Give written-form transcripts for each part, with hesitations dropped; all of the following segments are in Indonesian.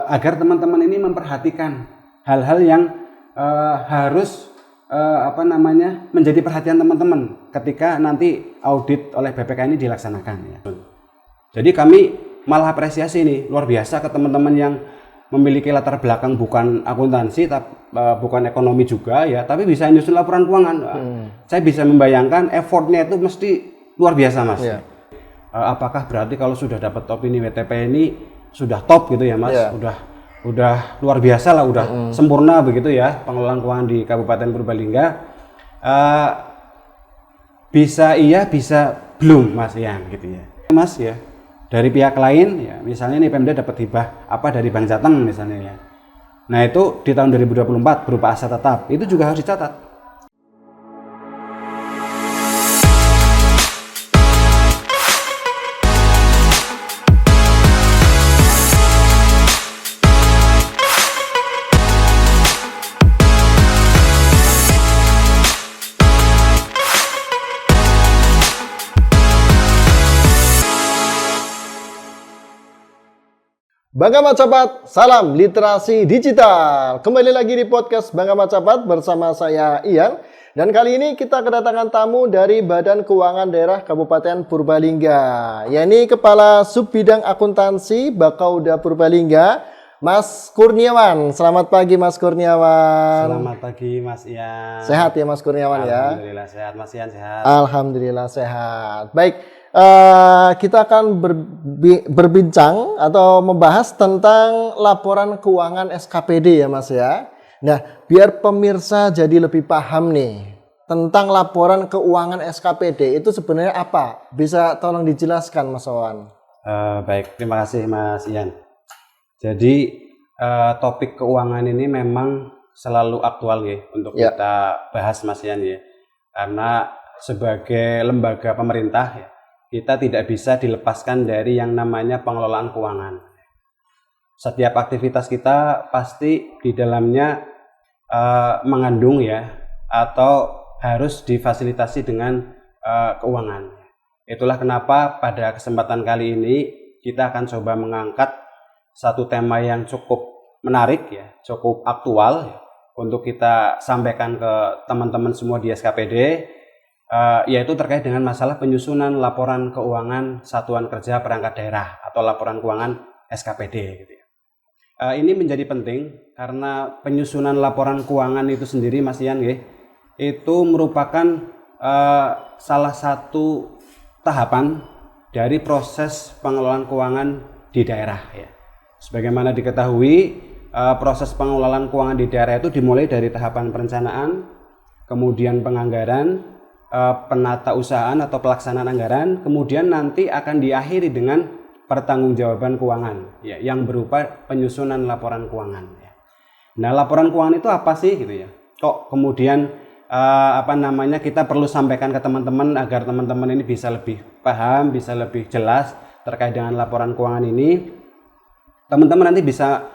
agar teman-teman ini memperhatikan hal-hal yang harus menjadi perhatian teman-teman ketika nanti audit oleh BPK ini dilaksanakan ya. Jadi kami malah apresiasi nih luar biasa ke teman-teman yang memiliki latar belakang bukan akuntansi, bukan ekonomi juga ya, tapi bisa nyusun laporan keuangan. Saya bisa membayangkan effortnya itu mesti luar biasa mas. Yeah. Apakah berarti kalau sudah dapat top ini WTP ini sudah top gitu ya mas? Yeah. Udah luar biasa lah, udah sempurna begitu ya pengelolaan keuangan di Kabupaten Purbalingga. Bisa iya, bisa belum mas Ian gitu ya. Mas ya. Dari pihak lain, ya, misalnya nih Pemda dapat hibah apa dari Bank Jateng misalnya ya. Nah itu di tahun 2024 berupa aset tetap, itu juga harus dicatat. Bangga Macapat, salam literasi digital. Kembali lagi di podcast Bangga Macapat bersama saya Ian. Dan kali ini kita kedatangan tamu dari Badan Keuangan Daerah Kabupaten Purbalingga, yakni Kepala Subbidang Akuntansi Bakauda Purbalingga, Mas Kurniawan. Selamat pagi Mas Kurniawan. Selamat pagi Mas Ian. Sehat ya Mas Kurniawan ya? Alhamdulillah sehat Mas Ian, sehat. Alhamdulillah sehat. Baik. Kita akan berbincang atau membahas tentang laporan keuangan SKPD ya Mas ya. Nah, biar pemirsa jadi lebih paham nih tentang laporan keuangan SKPD itu sebenarnya apa? Bisa tolong dijelaskan Mas Wawan? Baik, terima kasih Mas Ian. Jadi topik keuangan ini memang selalu aktual ya untuk kita bahas Mas Ian ya. Karena sebagai lembaga pemerintah ya, kita tidak bisa dilepaskan dari yang namanya pengelolaan keuangan. Setiap aktivitas kita pasti di dalamnya mengandung ya, atau harus difasilitasi dengan keuangan. Itulah kenapa pada kesempatan kali ini kita akan coba mengangkat satu tema yang cukup menarik ya, cukup aktual ya, untuk kita sampaikan ke teman-teman semua di SKPD. Yaitu terkait dengan masalah penyusunan laporan keuangan Satuan Kerja Perangkat Daerah atau laporan keuangan SKPD gitu ya. Ini menjadi penting karena penyusunan laporan keuangan itu sendiri Mas Ian ya, itu merupakan salah satu tahapan dari proses pengelolaan keuangan di daerah ya. Sebagaimana diketahui, proses pengelolaan keuangan di daerah itu dimulai dari tahapan perencanaan, kemudian penganggaran, penata usahaan atau pelaksanaan anggaran, kemudian nanti akan diakhiri dengan pertanggungjawaban keuangan ya, yang berupa penyusunan laporan keuangan ya. Nah, laporan keuangan itu apa sih gitu ya? Kok kemudian kita perlu sampaikan ke teman-teman agar teman-teman ini bisa lebih paham, bisa lebih jelas terkait dengan laporan keuangan ini. Teman-teman nanti bisa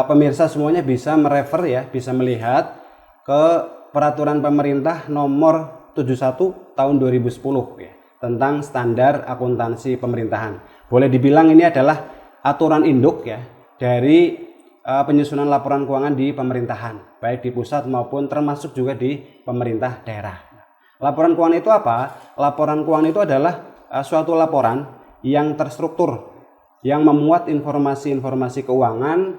pemirsa semuanya bisa merefer ya, bisa melihat ke peraturan pemerintah nomor 71 tahun 2010 ya, tentang standar akuntansi pemerintahan. Boleh dibilang ini adalah aturan induk ya dari penyusunan laporan keuangan di pemerintahan, baik di pusat maupun termasuk juga di pemerintah daerah. Laporan keuangan itu apa? Laporan keuangan itu adalah suatu laporan yang terstruktur, yang memuat informasi-informasi keuangan,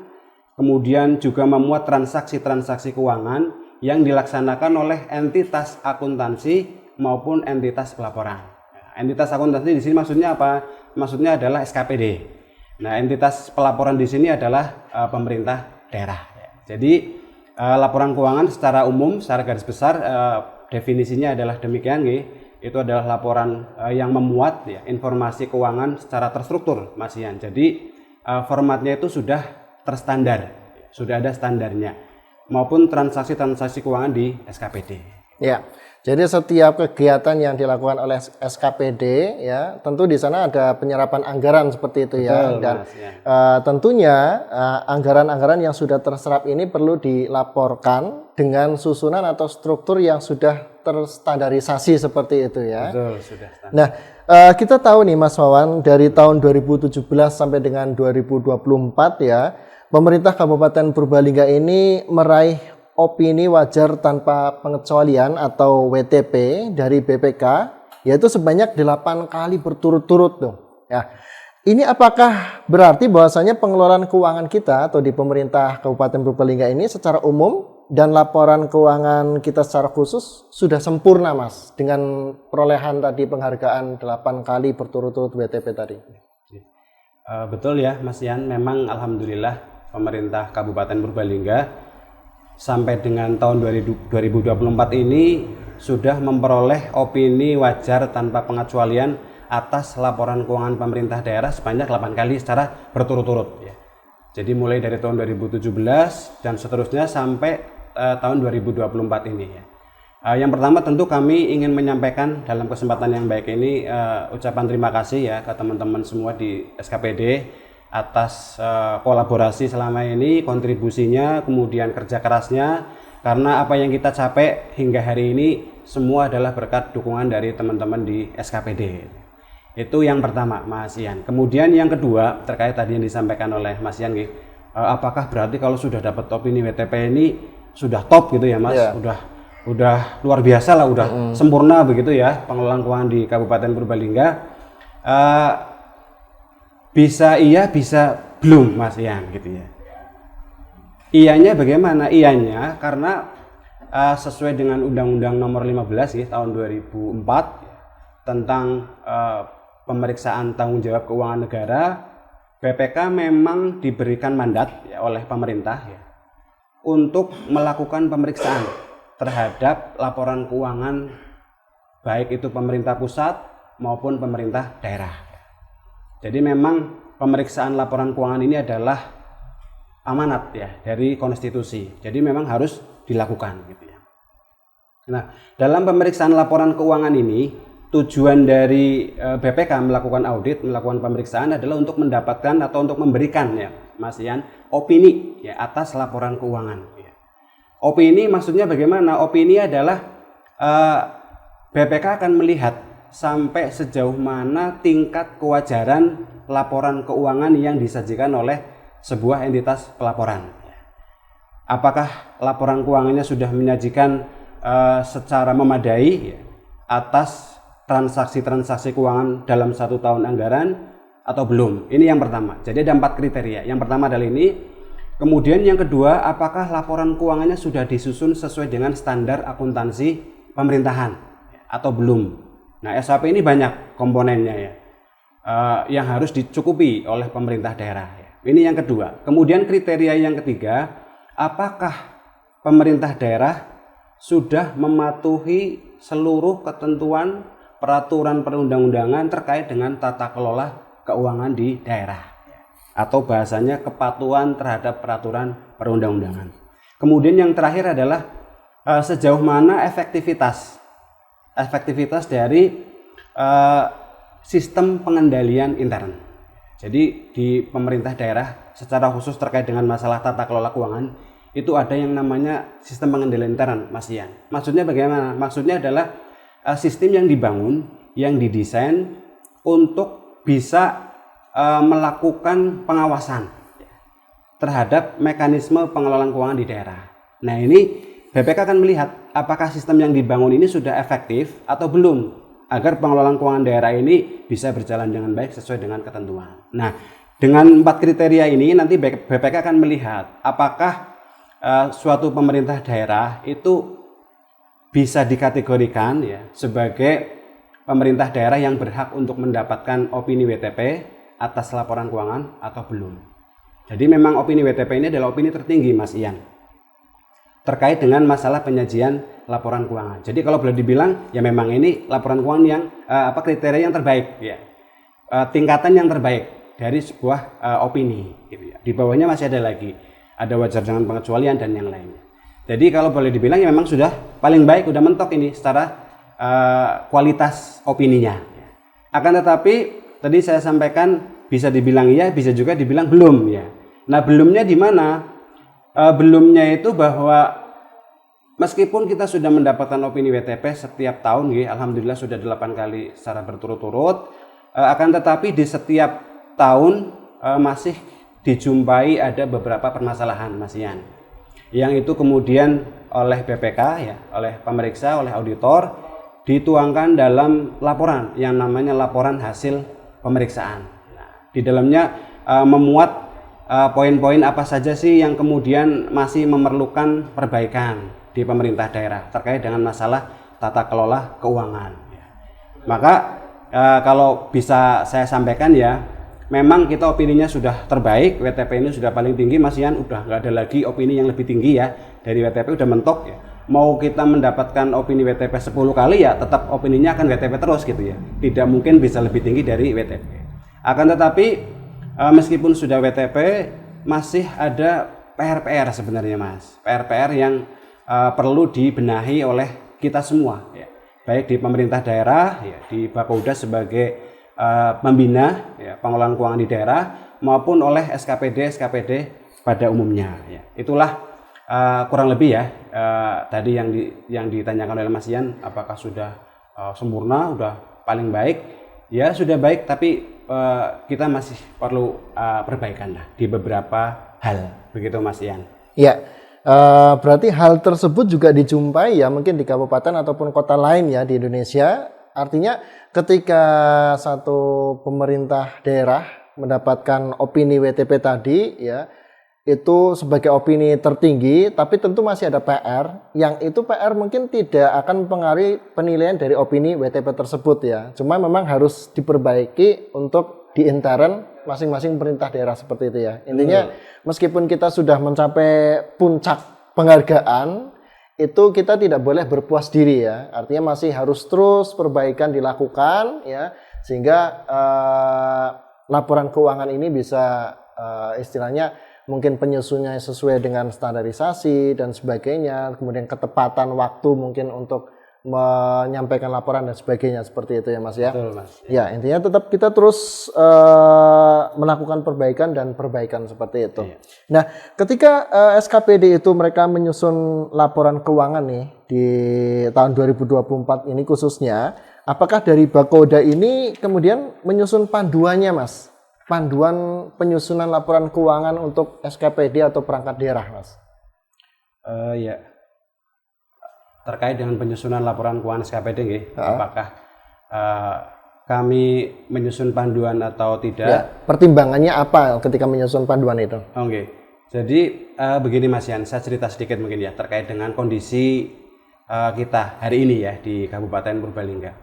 kemudian juga memuat transaksi-transaksi keuangan yang dilaksanakan oleh entitas akuntansi maupun entitas pelaporan. Entitas akuntansi di sini maksudnya apa? Maksudnya adalah SKPD. Nah, entitas pelaporan di sini adalah pemerintah daerah. Jadi laporan keuangan secara umum, secara garis besar definisinya adalah demikian, itu adalah laporan yang memuat ya, informasi keuangan secara terstruktur, Mas Ian. Jadi formatnya itu sudah terstandar, sudah ada standarnya, maupun transaksi-transaksi keuangan di SKPD. Ya, jadi setiap kegiatan yang dilakukan oleh SKPD ya, tentu di sana ada penyerapan anggaran seperti itu. Betul, ya. Dan Mas, ya. Tentunya anggaran-anggaran yang sudah terserap ini perlu dilaporkan dengan susunan atau struktur yang sudah terstandarisasi seperti itu ya. Betul, sudah standar. Nah, Kita tahu nih Mas Wawan, dari tahun 2017 sampai dengan 2024 ya, pemerintah Kabupaten Purbalingga ini meraih opini wajar tanpa pengecualian atau WTP dari BPK, yaitu sebanyak 8 kali berturut-turut tuh. Ya. Ini apakah berarti bahwasanya pengelolaan keuangan kita atau di pemerintah Kabupaten Purbalingga ini secara umum dan laporan keuangan kita secara khusus sudah sempurna Mas dengan perolehan tadi penghargaan 8 kali berturut-turut WTP tadi? Betul ya Mas Ian, memang alhamdulillah pemerintah Kabupaten Purbalingga sampai dengan tahun 2024 ini sudah memperoleh opini wajar tanpa pengecualian atas laporan keuangan pemerintah daerah sebanyak 8 kali secara berturut-turut ya. Jadi mulai dari tahun 2017 dan seterusnya sampai tahun 2024 ini ya. Yang pertama tentu kami ingin menyampaikan dalam kesempatan yang baik ini ucapan terima kasih ya ke teman-teman semua di SKPD atas kolaborasi selama ini, kontribusinya, kemudian kerja kerasnya, karena apa yang kita capai hingga hari ini semua adalah berkat dukungan dari teman-teman di SKPD. Itu yang pertama Mas Ian. Kemudian yang kedua terkait tadi yang disampaikan oleh Mas Ian, apakah berarti kalau sudah dapat opini WTP ini sudah top gitu ya Mas? Yeah. Udah luar biasa lah, udah sempurna begitu ya pengelolaan keuangan di Kabupaten Purbalingga. Bisa iya, bisa belum Mas Ian gitu ya. Iyanya bagaimana? Iyanya karena sesuai dengan Undang-Undang Nomor 15 ya, tahun 2004 tentang pemeriksaan tanggung jawab keuangan negara, BPK memang diberikan mandat ya, oleh pemerintah ya, untuk melakukan pemeriksaan terhadap laporan keuangan baik itu pemerintah pusat maupun pemerintah daerah. Jadi memang pemeriksaan laporan keuangan ini adalah amanat ya dari konstitusi. Jadi memang harus dilakukan gitu ya. Nah, dalam pemeriksaan laporan keuangan ini tujuan dari BPK melakukan audit, melakukan pemeriksaan adalah untuk mendapatkan atau untuk memberikan ya Mas Ian opini ya atas laporan keuangan. Ya. Opini maksudnya bagaimana? Opini adalah BPK akan melihat sampai sejauh mana tingkat kewajaran laporan keuangan yang disajikan oleh sebuah entitas pelaporan. Apakah laporan keuangannya sudah menyajikan secara memadai ya, atas transaksi-transaksi keuangan dalam 1 tahun anggaran atau belum? Ini yang pertama. Jadi ada 4 kriteria. Yang pertama adalah ini. Kemudian yang kedua, apakah laporan keuangannya sudah disusun sesuai dengan standar akuntansi pemerintahan atau belum? Nah, SAP ini banyak komponennya ya, yang harus dicukupi oleh pemerintah daerah. Ya. Ini yang kedua. Kemudian kriteria yang ketiga, apakah pemerintah daerah sudah mematuhi seluruh ketentuan peraturan perundang-undangan terkait dengan tata kelola keuangan di daerah, atau bahasanya kepatuhan terhadap peraturan perundang-undangan. Kemudian yang terakhir adalah sejauh mana efektivitas dari sistem pengendalian intern. Jadi di pemerintah daerah secara khusus terkait dengan masalah tata kelola keuangan itu ada yang namanya sistem pengendalian intern, Mas Ian. Maksudnya bagaimana? Maksudnya adalah sistem yang dibangun, yang didesain untuk bisa melakukan pengawasan terhadap mekanisme pengelolaan keuangan di daerah. Nah, ini BPK akan melihat apakah sistem yang dibangun ini sudah efektif atau belum, agar pengelolaan keuangan daerah ini bisa berjalan dengan baik sesuai dengan ketentuan. Nah, dengan 4 kriteria ini nanti BPK akan melihat apakah suatu pemerintah daerah itu bisa dikategorikan ya sebagai pemerintah daerah yang berhak untuk mendapatkan opini WTP atas laporan keuangan atau belum. Jadi memang opini WTP ini adalah opini tertinggi, Mas Ian, terkait dengan masalah penyajian laporan keuangan. Jadi kalau boleh dibilang ya memang ini laporan keuangan yang kriteria yang terbaik ya, tingkatan yang terbaik dari sebuah opini gitu ya. Di bawahnya masih ada lagi, ada wajar dengan pengecualian dan yang lainnya. Jadi kalau boleh dibilang ya memang sudah paling baik, udah mentok ini secara kualitas opininya. Akan tetapi tadi saya sampaikan bisa dibilang iya, bisa juga dibilang belum ya. Nah, belumnya di mana? Belumnya itu bahwa meskipun kita sudah mendapatkan opini WTP setiap tahun, alhamdulillah sudah 8 kali secara berturut-turut, akan tetapi di setiap tahun masih dijumpai ada beberapa permasalahan, Mas Ian, yang itu kemudian oleh BPK, oleh pemeriksa, oleh auditor, dituangkan dalam laporan yang namanya laporan hasil pemeriksaan. Nah, di dalamnya memuat poin-poin apa saja sih yang kemudian masih memerlukan perbaikan di pemerintah daerah terkait dengan masalah tata kelola keuangan. Maka kalau bisa saya sampaikan memang kita opininya sudah terbaik, WTP ini sudah paling tinggi, Mas Ian, udah nggak ada lagi opini yang lebih tinggi dari WTP, udah mentok Mau kita mendapatkan opini WTP 10 kali tetap opininya akan WTP terus gitu Tidak mungkin bisa lebih tinggi dari WTP. Akan tetapi meskipun sudah WTP, masih ada PR-PR sebenarnya, Mas. PR-PR yang perlu dibenahi oleh kita semua, baik di pemerintah daerah, di Bapouda sebagai pembina pengelolaan keuangan di daerah, maupun oleh SKPD pada umumnya. Itulah kurang lebih tadi yang ditanyakan oleh Mas Ian, apakah sudah sempurna, sudah paling baik? Ya sudah baik, tapi kita masih perlu perbaikan di beberapa hal, begitu Mas Ian. Ya, berarti hal tersebut juga dijumpai mungkin di kabupaten ataupun kota lain di Indonesia. Artinya ketika satu pemerintah daerah mendapatkan opini WTP tadi itu sebagai opini tertinggi, tapi tentu masih ada PR, yang itu PR mungkin tidak akan mempengaruhi penilaian dari opini WTP tersebut Cuma memang harus diperbaiki untuk di intern masing-masing pemerintah daerah seperti itu Intinya meskipun kita sudah mencapai puncak penghargaan, itu kita tidak boleh berpuas diri Artinya masih harus terus perbaikan dilakukan sehingga laporan keuangan ini bisa istilahnya mungkin penyusunnya sesuai dengan standarisasi dan sebagainya, kemudian ketepatan waktu mungkin untuk menyampaikan laporan dan sebagainya, seperti itu Mas Betul, Mas. Ya, intinya tetap kita terus melakukan perbaikan dan perbaikan seperti itu. Nah, ketika SKPD itu mereka menyusun laporan keuangan di tahun 2024 ini khususnya, apakah dari Bapouda ini kemudian menyusun panduannya, Mas? Panduan penyusunan laporan keuangan untuk SKPD atau perangkat daerah, Mas? Terkait dengan penyusunan laporan keuangan SKPD, apakah kami menyusun panduan atau tidak? Pertimbangannya apa ketika menyusun panduan itu? Jadi begini Mas Ian, saya cerita sedikit mungkin terkait dengan kondisi kita hari ini di Kabupaten Purbalingga.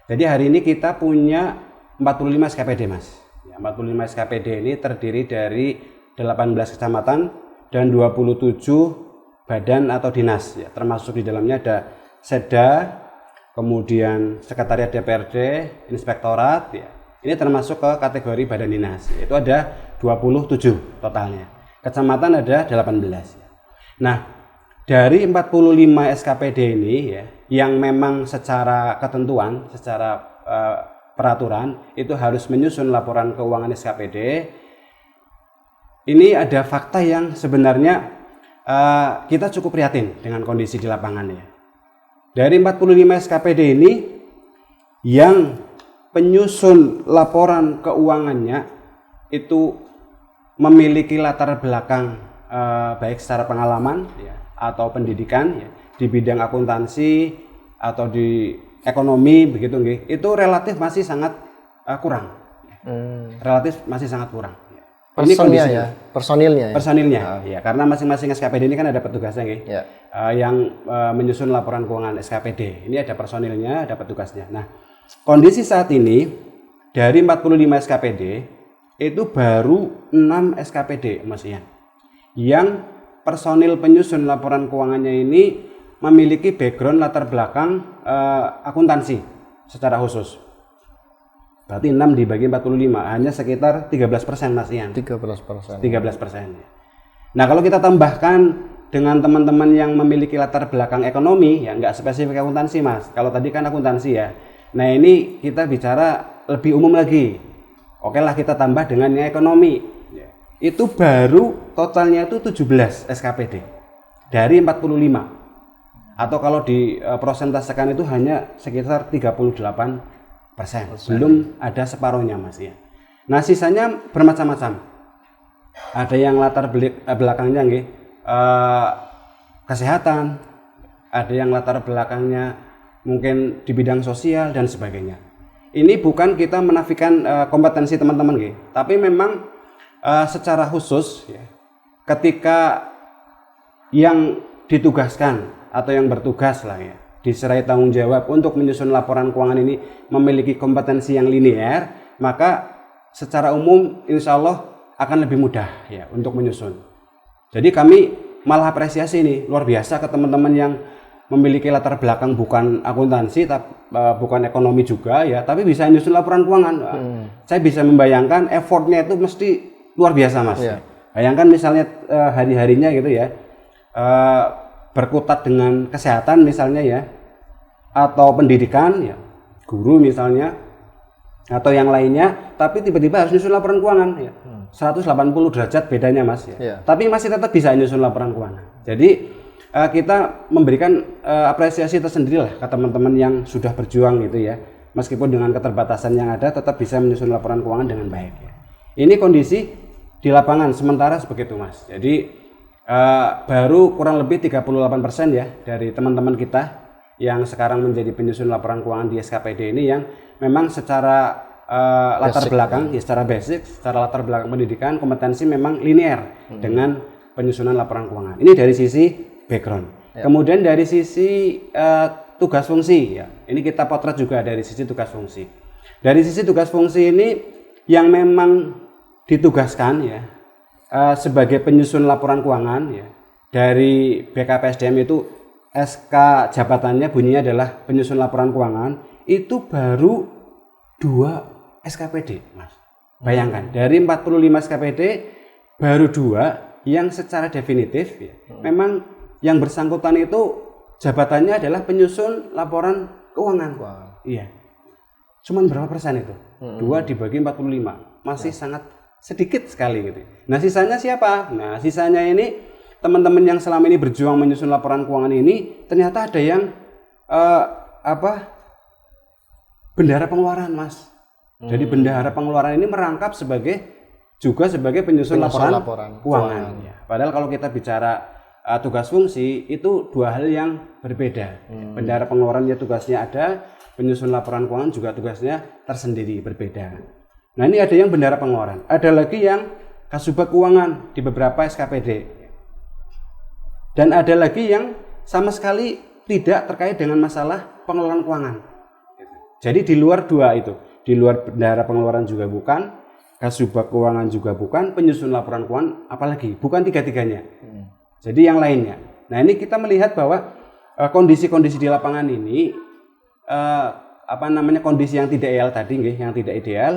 Jadi hari ini kita punya 45 SKPD, Mas. 45 SKPD ini terdiri dari 18 kecamatan dan 27 badan atau dinas, termasuk di dalamnya ada Seda, kemudian Sekretariat DPRD, Inspektorat, ini termasuk ke kategori badan dinas. Itu ada 27 totalnya. Kecamatan ada 18. Nah, dari 45 SKPD ini yang memang secara ketentuan, secara peraturan itu harus menyusun laporan keuangan SKPD. Ini ada fakta yang sebenarnya kita cukup prihatin dengan kondisi di lapangan Dari 45 SKPD ini yang penyusun laporan keuangannya itu memiliki latar belakang baik secara pengalaman atau pendidikan di bidang akuntansi atau di ekonomi begitu itu relatif masih sangat kurang. Relatif masih sangat kurang. Ini kondisinya. Personilnya. Karena masing-masing SKPD ini kan ada petugasnya yang menyusun laporan keuangan SKPD. Ini ada personilnya, ada petugasnya. Nah, kondisi saat ini dari 45 SKPD itu baru 6 SKPD, Mas Ian, yang personil penyusun laporan keuangannya ini memiliki background latar belakang akuntansi secara khusus. Berarti 6 dibagi 45, hanya sekitar 13%, Mas Ian. 13%. Nah, kalau kita tambahkan dengan teman-teman yang memiliki latar belakang ekonomi, nggak spesifik akuntansi, Mas. Kalau tadi kan akuntansi Nah, ini kita bicara lebih umum lagi. Oke lah, kita tambah dengan yang ekonomi. Itu baru totalnya itu 17 SKPD dari 45. Atau kalau di persentasekan itu hanya sekitar 38%. Belum ada separuhnya Mas ya. Nah, sisanya bermacam-macam. Ada yang latar belakangnya kesehatan, ada yang latar belakangnya mungkin di bidang sosial dan sebagainya. Ini bukan kita menafikan kompetensi teman-teman tapi memang secara khusus ya, ketika yang ditugaskan atau yang bertugas lah ya, diserai tanggung jawab untuk menyusun laporan keuangan ini memiliki kompetensi yang linear, maka secara umum insya Allah akan lebih mudah ya untuk menyusun. Jadi kami malah apresiasi ini luar biasa ke teman-teman yang memiliki latar belakang bukan akuntansi, bukan ekonomi juga ya, tapi bisa menyusun laporan keuangan. Saya bisa membayangkan effortnya itu mesti luar biasa Mas. Bayangkan misalnya hari-harinya gitu ya, berkutat dengan kesehatan misalnya ya, atau pendidikan ya, guru misalnya, atau yang lainnya, tapi tiba-tiba harus nyusun laporan keuangan ya. 180 derajat bedanya Mas ya. Tapi masih tetap bisa nyusun laporan keuangan. Jadi kita memberikan apresiasi tersendiri lah ke teman-teman yang sudah berjuang gitu ya. Meskipun dengan keterbatasan yang ada tetap bisa menyusun laporan keuangan dengan baik ya. Ini kondisi di lapangan sementara seperti itu Mas. Jadi baru kurang lebih 38% ya dari teman-teman kita yang sekarang menjadi penyusun laporan keuangan di SKPD ini yang memang secara latar belakang ya, secara basic, secara latar belakang pendidikan, kompetensi memang linear dengan penyusunan laporan keuangan. Ini dari sisi background. Kemudian dari sisi tugas fungsi ya. Ini kita potret juga dari sisi tugas fungsi. Dari sisi tugas fungsi ini yang memang ditugaskan ya sebagai penyusun laporan keuangan ya. Dari BKPSDM itu SK jabatannya bunyinya adalah penyusun laporan keuangan, itu baru 2 SKPD Mas. Bayangkan dari 45 SKPD baru 2 yang secara definitif ya. Memang yang bersangkutan itu jabatannya adalah penyusun laporan keuangan. Iya. Cuman berapa persen itu? 2 dibagi 45. Masih sangat sedikit sekali gitu. Nah, sisanya siapa? Nah, sisanya ini teman-teman yang selama ini berjuang menyusun laporan keuangan ini ternyata ada yang bendahara pengeluaran Mas. Jadi bendahara pengeluaran ini merangkap sebagai penyusun laporan keuangan. Ya. Padahal kalau kita bicara tugas fungsi itu 2 hal yang berbeda. Bendahara pengeluaran ya tugasnya ada, penyusun laporan keuangan juga tugasnya tersendiri berbeda. Nah, ini ada yang bendahara pengeluaran, ada lagi yang kasubag keuangan di beberapa SKPD, dan ada lagi yang sama sekali tidak terkait dengan masalah pengelolaan keuangan. Jadi di luar 2 itu, di luar bendahara pengeluaran juga bukan, kasubag keuangan juga bukan, penyusun laporan keuangan apalagi bukan, tiga-tiganya. Jadi yang lainnya. Nah, ini kita melihat bahwa kondisi-kondisi di lapangan ini kondisi yang tidak ideal tadi yang tidak ideal,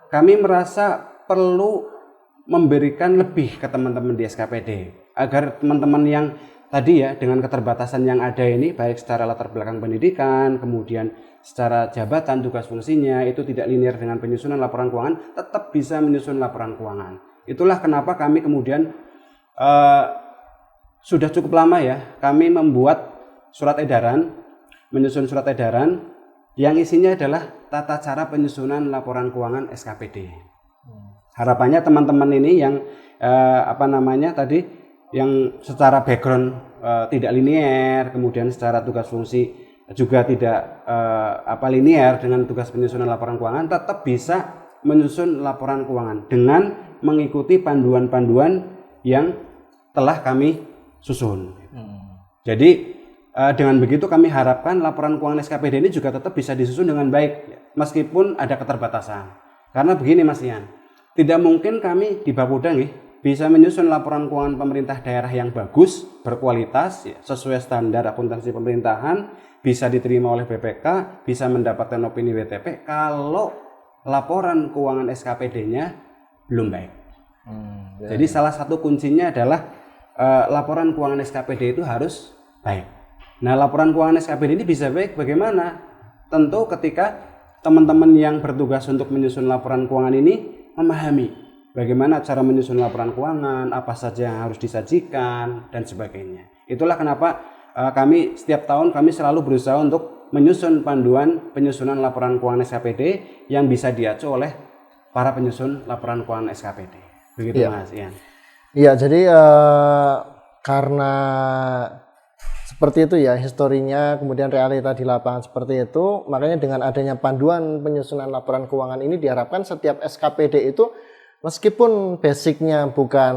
kami merasa perlu memberikan lebih ke teman-teman di SKPD agar teman-teman yang tadi ya dengan keterbatasan yang ada ini baik secara latar belakang pendidikan, kemudian secara jabatan tugas fungsinya itu tidak linear dengan penyusunan laporan keuangan, tetap bisa menyusun laporan keuangan. Itulah kenapa kami kemudian sudah cukup lama ya kami membuat menyusun surat edaran yang isinya adalah tata cara penyusunan laporan keuangan SKPD. Harapannya teman-teman ini yang yang secara background tidak linear, kemudian secara tugas fungsi juga tidak linear dengan tugas penyusunan laporan keuangan, tetap bisa menyusun laporan keuangan dengan mengikuti panduan-panduan yang telah kami susun. Jadi dengan begitu kami harapkan laporan keuangan SKPD ini juga tetap bisa disusun dengan baik meskipun ada keterbatasan. Karena begini Mas Ian, tidak mungkin kami di Bapeda bisa menyusun laporan keuangan pemerintah daerah yang bagus, berkualitas, sesuai standar akuntansi pemerintahan, bisa diterima oleh BPK, bisa mendapatkan opini WTP kalau laporan keuangan SKPD-nya belum baik. Jadi salah satu kuncinya adalah laporan keuangan SKPD itu harus baik. Nah, laporan keuangan SKPD ini bisa baik bagaimana? Tentu ketika teman-teman yang bertugas untuk menyusun laporan keuangan ini memahami bagaimana cara menyusun laporan keuangan, apa saja yang harus disajikan, dan sebagainya. Itulah kenapa kami setiap tahun kami selalu berusaha untuk menyusun panduan penyusunan laporan keuangan SKPD yang bisa diacu oleh para penyusun laporan keuangan SKPD. Begitu Mas Ian. Iya, jadi karena seperti itu ya historinya, kemudian realita di lapangan seperti itu, makanya dengan adanya panduan penyusunan laporan keuangan ini diharapkan setiap SKPD itu meskipun basicnya bukan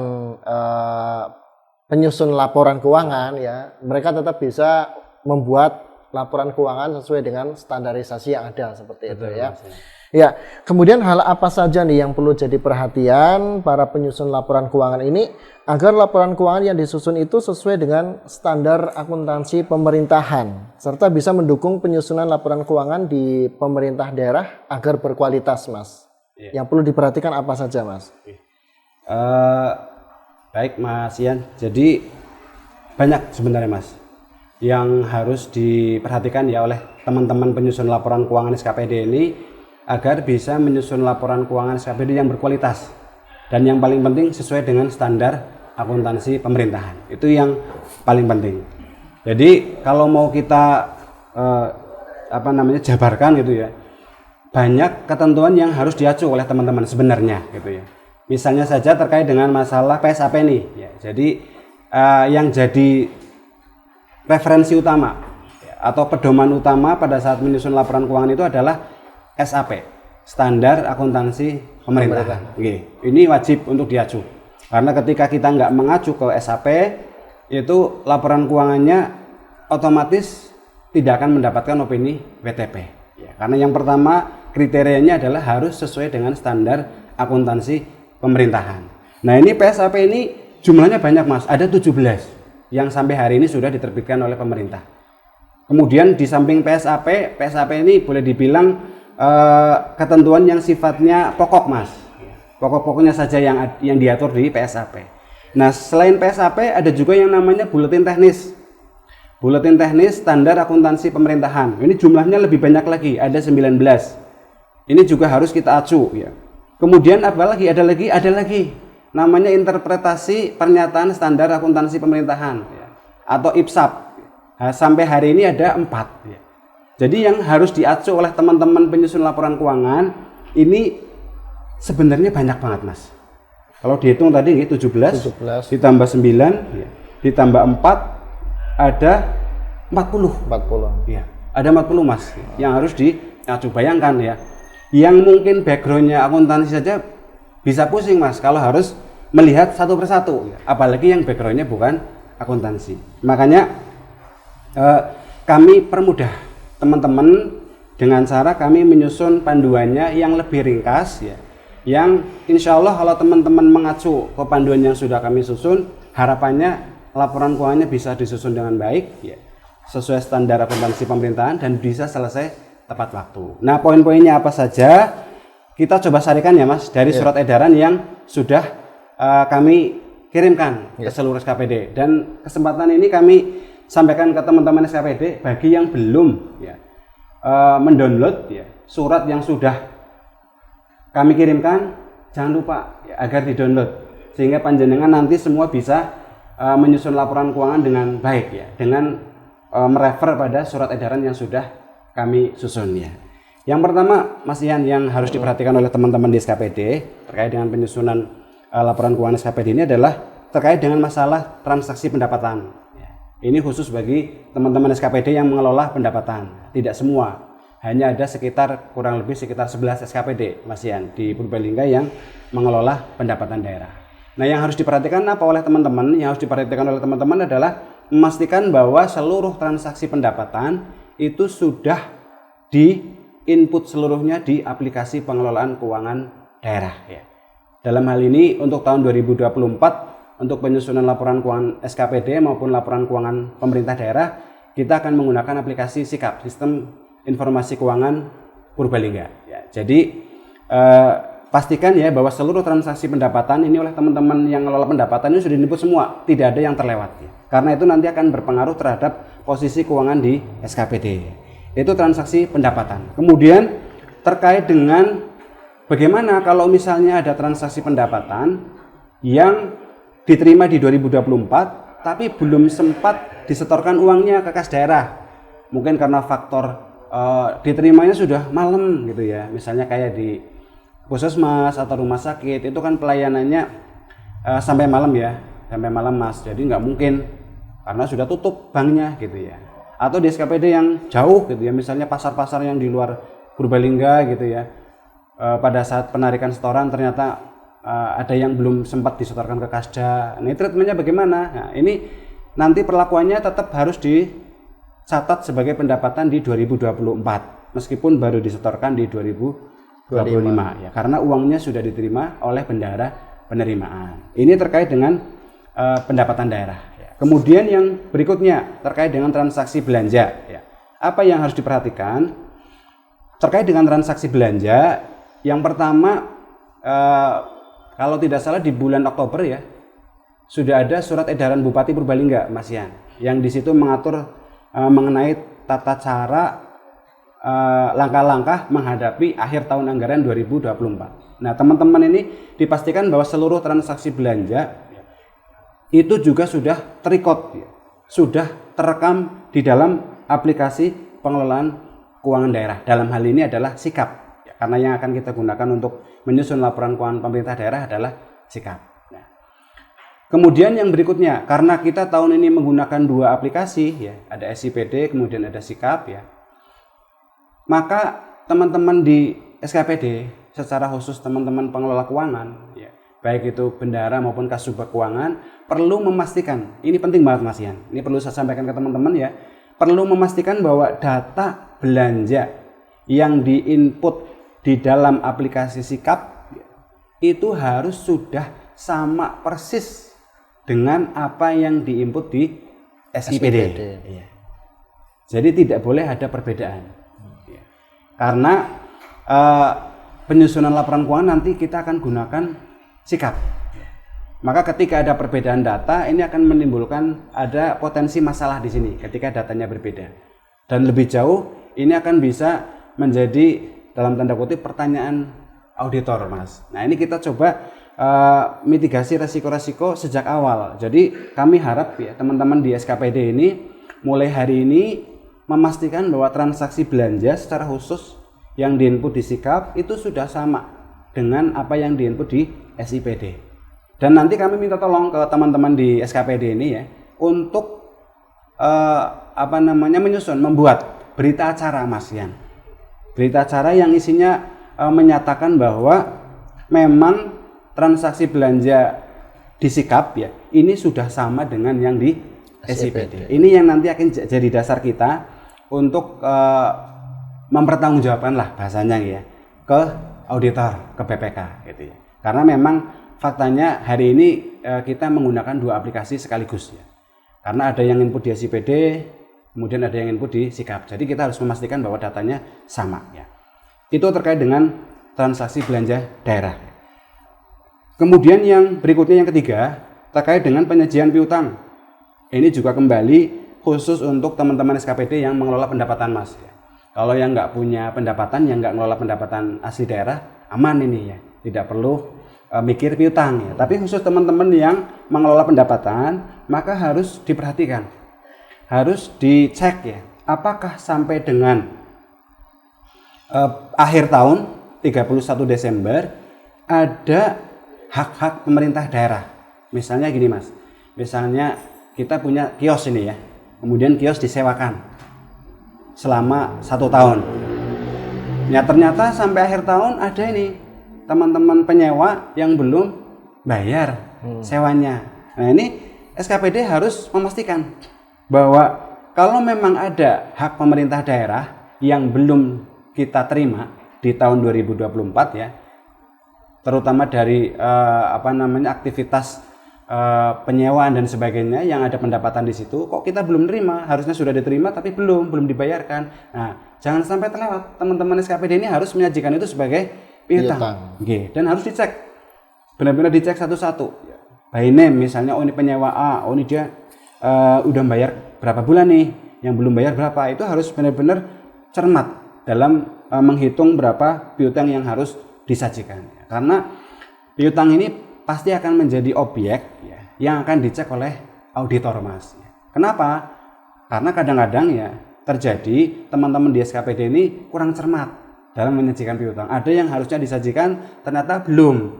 penyusun laporan keuangan ya, mereka tetap bisa membuat laporan keuangan sesuai dengan standarisasi yang ada seperti itu ya. Ya, kemudian hal apa saja nih yang perlu jadi perhatian para penyusun laporan keuangan ini agar laporan keuangan yang disusun itu sesuai dengan standar akuntansi pemerintahan serta bisa mendukung penyusunan laporan keuangan di pemerintah daerah agar berkualitas, Mas. Yang perlu diperhatikan apa saja, Mas? Baik Mas Ian, jadi banyak sebenarnya Mas yang harus diperhatikan ya oleh teman-teman penyusun laporan keuangan SKPD ini agar bisa menyusun laporan keuangan SKPD yang berkualitas dan yang paling penting sesuai dengan standar akuntansi pemerintahan. Itu yang paling penting. Jadi kalau mau kita jabarkan gitu ya, banyak ketentuan yang harus diacu oleh teman-teman sebenarnya gitu ya. Misalnya saja terkait dengan masalah PSAP nih ya. Jadi yang jadi referensi utama ya, atau pedoman utama pada saat menyusun laporan keuangan itu adalah SAP, standar akuntansi pemerintahan. Ini wajib untuk diacu. Karena ketika kita nggak mengacu ke SAP, itu laporan keuangannya otomatis tidak akan mendapatkan opini WTP. Ya, karena yang pertama kriterianya adalah harus sesuai dengan standar akuntansi pemerintahan. Nah ini PSAP ini jumlahnya banyak Mas, ada 17 yang sampai hari ini sudah diterbitkan oleh pemerintah. Kemudian di samping PSAP ini boleh dibilang ketentuan yang sifatnya pokok Mas, pokok-pokoknya saja yang diatur di PSAP. Nah selain PSAP ada juga yang namanya buletin teknis standar akuntansi pemerintahan. Ini jumlahnya lebih banyak lagi, ada 19. Ini juga harus kita acu ya. Kemudian apa lagi? Ada lagi namanya interpretasi pernyataan standar akuntansi pemerintahan ya, atau IPSAP. Nah, sampai hari ini ada 4 ya. Jadi yang harus diacu oleh teman-teman penyusun laporan keuangan ini sebenarnya banyak banget Mas. Kalau dihitung tadi 17 ditambah 9 ya, ditambah 4 ada 40. Ya, ada 40 Mas yang harus diacu. Bayangkan ya. Yang mungkin backgroundnya akuntansi saja bisa pusing Mas kalau harus melihat satu persatu ya. Apalagi yang backgroundnya bukan akuntansi. Makanya kami permudah teman-teman dengan cara kami menyusun panduannya yang lebih ringkas ya, yang insya Allah kalau teman-teman mengacu ke panduan yang sudah kami susun, harapannya laporan keuangannya bisa disusun dengan baik ya, sesuai standar akuntansi pemerintahan dan bisa selesai tepat waktu. Nah poin-poinnya apa saja kita coba sarikan ya Mas dari surat edaran yang sudah kami kirimkan ke seluruh SKPD, dan kesempatan ini kami sampaikan ke teman-teman SKPD bagi yang belum ya, mendownload ya, surat yang sudah kami kirimkan, jangan lupa ya, agar di-download sehingga panjenengan nanti semua bisa menyusun laporan keuangan dengan baik ya, dengan merefer pada surat edaran yang sudah kami susun ya. Yang pertama Mas Ian yang harus diperhatikan oleh teman-teman di SKPD terkait dengan penyusunan laporan keuangan SKPD ini adalah terkait dengan masalah transaksi pendapatan. Ini khusus bagi teman-teman SKPD yang mengelola pendapatan. Tidak semua, hanya ada kurang lebih sekitar 11 SKPD Mas Ian di Purbalingga yang mengelola pendapatan daerah. Nah yang harus diperhatikan oleh teman-teman? Yang harus diperhatikan oleh teman-teman adalah memastikan bahwa seluruh transaksi pendapatan itu sudah di-input seluruhnya di aplikasi pengelolaan keuangan daerah ya. Dalam hal ini untuk tahun 2024 untuk penyusunan laporan keuangan SKPD maupun laporan keuangan pemerintah daerah, kita akan menggunakan aplikasi SIKAP, Sistem Informasi Keuangan Purbalingga. Ya, jadi pastikan ya bahwa seluruh transaksi pendapatan ini oleh teman-teman yang mengelola pendapatan ini sudah diinput semua, tidak ada yang terlewat. Ya. Karena itu nanti akan berpengaruh terhadap posisi keuangan di SKPD. Itu transaksi pendapatan. Kemudian terkait dengan bagaimana kalau misalnya ada transaksi pendapatan yang diterima di 2024 tapi belum sempat disetorkan uangnya ke kas daerah. Mungkin karena faktor diterimanya sudah malam gitu ya. Misalnya kayak di puskesmas atau rumah sakit itu kan pelayanannya sampai malam ya, sampai malam Mas. Jadi nggak mungkin karena sudah tutup banknya gitu ya. Atau di SKPD yang jauh gitu ya, misalnya pasar-pasar yang di luar Purbalingga gitu ya. Pada saat penarikan setoran ternyata ada yang belum sempat disetorkan ke Kasda. Ini treatmentnya bagaimana? Nah, ini nanti perlakuannya tetap harus dicatat sebagai pendapatan di 2024 meskipun baru disetorkan di 2025 ya, karena uangnya sudah diterima oleh bendahara penerimaan. Ini terkait dengan pendapatan daerah. Kemudian yang berikutnya terkait dengan transaksi belanja. Ya. Apa yang harus diperhatikan terkait dengan transaksi belanja? Yang pertama, kalau tidak salah di bulan Oktober ya sudah ada surat edaran Bupati Purbalingga, Mas Yan, yang di situ mengatur mengenai tata cara langkah-langkah menghadapi akhir tahun anggaran 2024. Nah, teman-teman ini dipastikan bahwa seluruh transaksi belanja itu juga sudah terrecord, sudah terekam di dalam aplikasi pengelolaan keuangan daerah. Dalam hal ini adalah Sikap, karena yang akan kita gunakan untuk menyusun laporan keuangan pemerintah daerah adalah Sikap. Nah, kemudian yang berikutnya, karena kita tahun ini menggunakan dua aplikasi, ya, ada SIPD, kemudian ada Sikap, ya, maka teman-teman di SKPD, secara khusus teman-teman pengelola keuangan, ya, baik itu bendahara maupun Kasubag Keuangan, perlu memastikan, ini penting banget Mas Yan, ini perlu saya sampaikan ke teman-teman ya, perlu memastikan bahwa data belanja yang diinput di dalam aplikasi Sikap itu harus sudah sama persis dengan apa yang diinput di SIPD. Iya. Jadi tidak boleh ada perbedaan. Karena penyusunan laporan keuangan nanti kita akan gunakan Sikap. Maka ketika ada perbedaan data, ini akan menimbulkan ada potensi masalah di sini ketika datanya berbeda. Dan lebih jauh, ini akan bisa menjadi dalam tanda kutip pertanyaan auditor, Mas. Nah, ini kita coba mitigasi resiko-resiko sejak awal. Jadi kami harap ya teman-teman di SKPD ini mulai hari ini memastikan bahwa transaksi belanja secara khusus yang diinput di Sikap itu sudah sama dengan apa yang diinput di SIPD. Dan nanti kami minta tolong ke teman-teman di SKPD ini ya untuk menyusun, membuat berita acara, Mas Yan. Berita acara yang isinya menyatakan bahwa memang transaksi belanja di Sikap ya ini sudah sama dengan yang di SIPD. Ini yang nanti akan jadi dasar kita untuk mempertanggungjawabkan lah bahasanya ya ke auditor, ke BPK gitu ya. Karena memang faktanya hari ini kita menggunakan dua aplikasi sekaligus ya. Karena ada yang input di SIPD, kemudian ada yang input di Sikap. Jadi kita harus memastikan bahwa datanya sama ya. Itu terkait dengan transaksi belanja daerah. Kemudian yang berikutnya yang ketiga terkait dengan penyajian piutang. Ini juga kembali khusus untuk teman-teman SKPD yang mengelola pendapatan, Mas ya. Kalau yang nggak punya pendapatan, yang nggak mengelola pendapatan asli daerah, aman ini ya, tidak perlu mikir piutang ya. Tapi khusus teman-teman yang mengelola pendapatan, maka harus diperhatikan, harus dicek ya, apakah sampai dengan akhir tahun 31 Desember ada hak-hak pemerintah daerah. Misalnya gini Mas, misalnya kita punya kios ini ya, kemudian kios disewakan selama 1 tahun. Ya ternyata sampai akhir tahun ada ini teman-teman penyewa yang belum bayar sewanya. Nah ini SKPD harus memastikan bahwa kalau memang ada hak pemerintah daerah yang belum kita terima di tahun 2024 ya, terutama dari aktivitas penyewaan dan sebagainya yang ada pendapatan di situ, kok kita belum terima, harusnya sudah diterima tapi belum dibayarkan. Nah, jangan sampai terlewat. Teman-teman SKPD ini harus menyajikan itu sebagai piutang. Okay. Dan harus dicek, benar-benar dicek satu-satu. By name misalnya, oh ini penyewa A, oh ini dia udah bayar berapa bulan nih, yang belum bayar berapa, itu harus benar-benar cermat dalam menghitung berapa piutang yang harus disajikan. Karena piutang ini pasti akan menjadi objek ya, yang akan dicek oleh auditor Mas. Kenapa? Karena kadang-kadang ya terjadi teman-teman di SKPD ini kurang cermat dalam menyajikan piutang. Ada yang harusnya disajikan ternyata belum,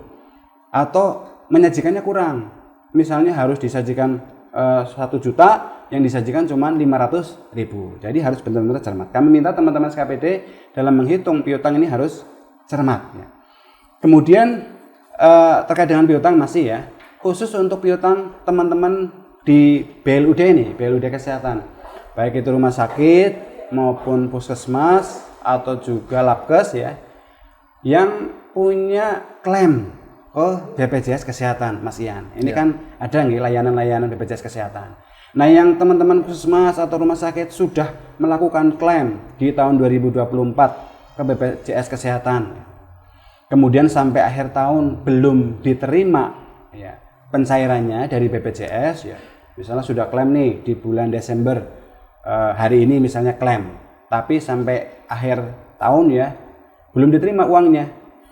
atau menyajikannya kurang. Misalnya harus disajikan 1 juta, yang disajikan cuma 500.000. Jadi harus benar-benar cermat. Kami minta teman-teman SKPD dalam menghitung piutang ini harus cermat ya. Kemudian terkait dengan piutang masih ya, khusus untuk piutang teman-teman di BLUD ini, BLUD kesehatan, baik itu rumah sakit maupun puskesmas atau juga labkes ya, yang punya klaim ke BPJS Kesehatan, Mas Ian. Ini kan ada nih layanan-layanan BPJS Kesehatan. Nah, yang teman-teman puskesmas atau rumah sakit sudah melakukan klaim di tahun 2024 ke BPJS Kesehatan, kemudian sampai akhir tahun belum diterima ya pencairannya dari BPJS ya, misalnya sudah klaim nih di bulan Desember, hari ini misalnya klaim, tapi sampai akhir tahun ya belum diterima uangnya.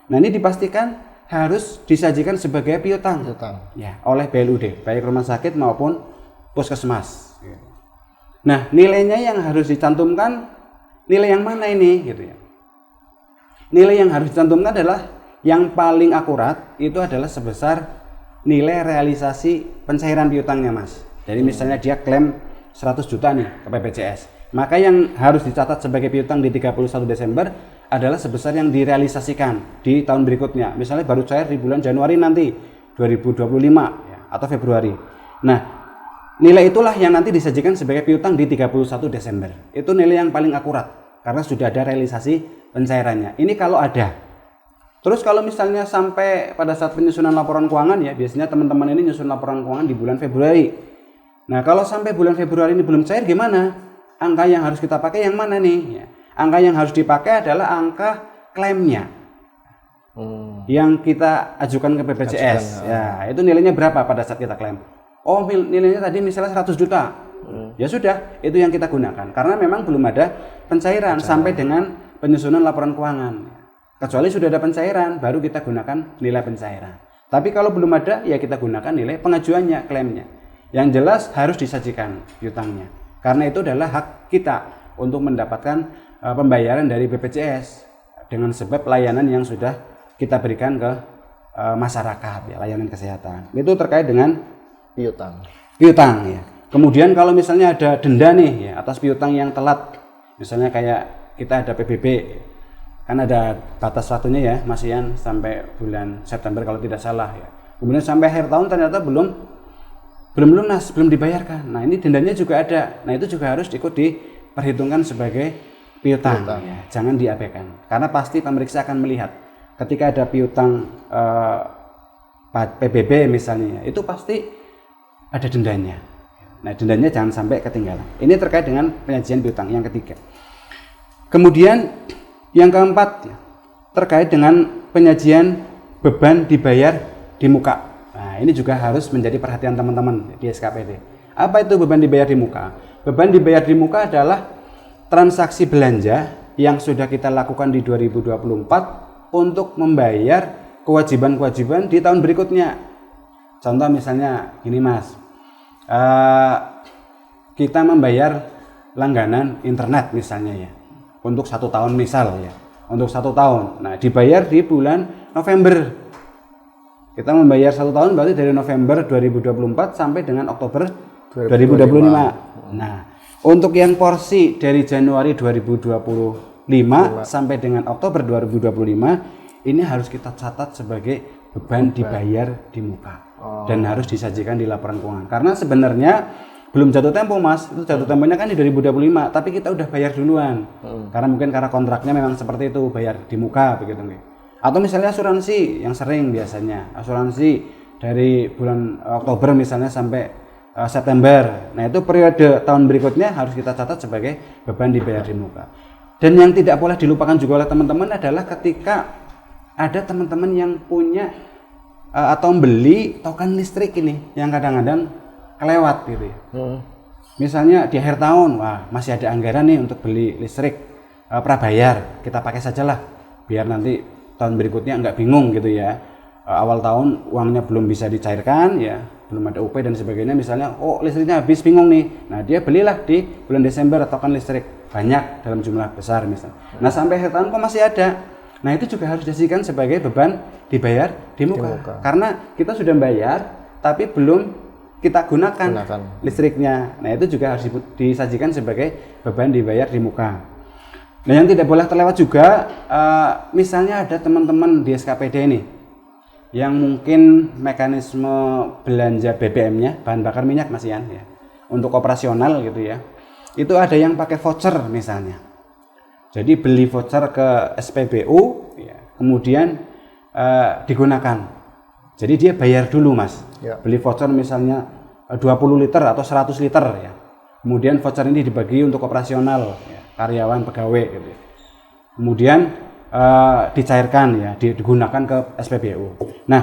Nah, ini dipastikan harus disajikan sebagai piutang ya oleh BLUD, baik rumah sakit maupun puskesmas. Nah, nilainya yang harus dicantumkan nilai yang mana ini gitu ya. Nilai yang harus dicantumkan adalah yang paling akurat itu adalah sebesar nilai realisasi pencairan piutangnya, Mas. Jadi misalnya dia klaim 100 juta nih ke BPJS, maka yang harus dicatat sebagai piutang di 31 Desember adalah sebesar yang direalisasikan di tahun berikutnya. Misalnya baru cair di bulan Januari nanti 2025 ya, atau Februari. Nah, nilai itulah yang nanti disajikan sebagai piutang di 31 Desember. Itu nilai yang paling akurat karena sudah ada realisasi pencairannya. Ini kalau ada. Terus kalau misalnya sampai pada saat penyusunan laporan keuangan ya, biasanya teman-teman ini nyusun laporan keuangan di bulan Februari. Nah, kalau sampai bulan Februari ini belum cair gimana? Angka yang harus kita pakai yang mana nih? Ya. Angka yang harus dipakai adalah angka klaimnya. Yang kita ajukan ke BPJS. Ya, itu nilainya berapa pada saat kita klaim? Oh, nilainya tadi misalnya 100 juta. Ya sudah, itu yang kita gunakan. Karena memang belum ada pencairan sampai dengan penyusunan laporan keuangan. Kecuali sudah ada pencairan, baru kita gunakan nilai pencairan. Tapi kalau belum ada, ya kita gunakan nilai pengajuannya, klaimnya. Yang jelas harus disajikan piutangnya. Karena itu adalah hak kita untuk mendapatkan pembayaran dari BPJS dengan sebab layanan yang sudah kita berikan ke masyarakat ya, layanan kesehatan. Itu terkait dengan piutang ya. Kemudian kalau misalnya ada denda nih ya atas piutang yang telat, misalnya kayak kita ada PBB, kan ada batas waktunya ya, Mas Ian, sampai bulan September kalau tidak salah ya. Kemudian sampai akhir tahun ternyata belum lunas, belum dibayarkan. Nah, ini dendanya juga ada. Nah, itu juga harus ikut diperhitungkan sebagai piutang. Ya. Jangan diabaikan. Karena pasti pemeriksa akan melihat ketika ada piutang PBB misalnya, itu pasti ada dendanya. Nah, dendanya jangan sampai ketinggalan. Ini terkait dengan penyajian piutang yang ketiga. Kemudian yang keempat terkait dengan penyajian beban dibayar di muka. Nah, ini juga harus menjadi perhatian teman-teman di SKPD. Apa itu beban dibayar di muka? Beban dibayar di muka adalah transaksi belanja yang sudah kita lakukan di 2024 untuk membayar kewajiban-kewajiban di tahun berikutnya. Contoh misalnya gini, Mas. Kita membayar langganan internet misalnya ya. Untuk 1 tahun misal ya. Untuk 1 tahun. Nah, dibayar di bulan November. Kita membayar 1 tahun berarti dari November 2024 sampai dengan Oktober 2025. Nah, untuk yang porsi dari Januari 2025 sampai dengan Oktober 2025 ini harus kita catat sebagai beban dibayar di muka. Dan harus disajikan di laporan keuangan. Karena sebenarnya belum jatuh tempo, Mas. Itu jatuh temponya kan di 2025, tapi kita udah bayar duluan. Karena kontraknya memang seperti itu, bayar di muka begitu nggih. Atau misalnya asuransi yang sering biasanya, asuransi dari bulan Oktober misalnya sampai September. Nah, itu periode tahun berikutnya harus kita catat sebagai beban dibayar di muka. Dan yang tidak boleh dilupakan juga oleh teman-teman adalah ketika ada teman-teman yang punya atau beli token listrik ini yang kadang-kadang kelewat gitu ya. Misalnya di akhir tahun, wah masih ada anggaran nih untuk beli listrik prabayar, kita pakai sajalah biar nanti tahun berikutnya nggak bingung gitu ya. awal tahun uangnya belum bisa dicairkan ya, belum ada UP dan sebagainya, misalnya listriknya habis, bingung nih. Nah, dia belilah di bulan Desember atau kan listrik banyak dalam jumlah besar misalnya. Nah, sampai akhir tahun kok masih ada. Nah, itu juga harus dijadikan sebagai beban dibayar di muka. Karena kita sudah bayar tapi belum kita gunakan listriknya. Nah, itu juga harus disajikan sebagai beban dibayar di muka. Nah, yang tidak boleh terlewat juga, misalnya ada teman-teman di SKPD ini yang mungkin mekanisme belanja BBM-nya, bahan bakar minyak Mas Ian ya, untuk operasional gitu ya, itu ada yang pakai voucher misalnya. Jadi beli voucher ke SPBU ya, kemudian digunakan. Jadi dia bayar dulu Mas, beli voucher misalnya 20 liter atau 100 liter ya, kemudian voucher ini dibagi untuk operasional ya, karyawan, pegawai gitu ya. Kemudian dicairkan ya, digunakan ke SPBU. Nah,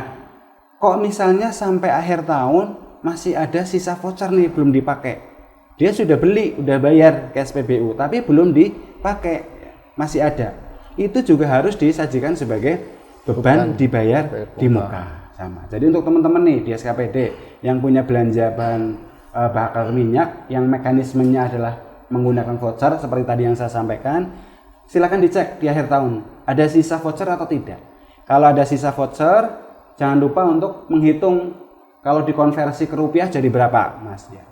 kok misalnya sampai akhir tahun masih ada sisa voucher nih belum dipakai. Dia sudah beli, udah bayar ke SPBU, tapi belum dipakai, masih ada. Itu juga harus disajikan sebagai beban dibayar di muka. Sama. Jadi untuk teman-teman nih di SKPD yang punya belanja bahan bakar minyak yang mekanismenya adalah menggunakan voucher seperti tadi yang saya sampaikan, silakan dicek di akhir tahun ada sisa voucher atau tidak. Kalau ada sisa voucher, jangan lupa untuk menghitung kalau dikonversi ke rupiah jadi berapa, Mas ya.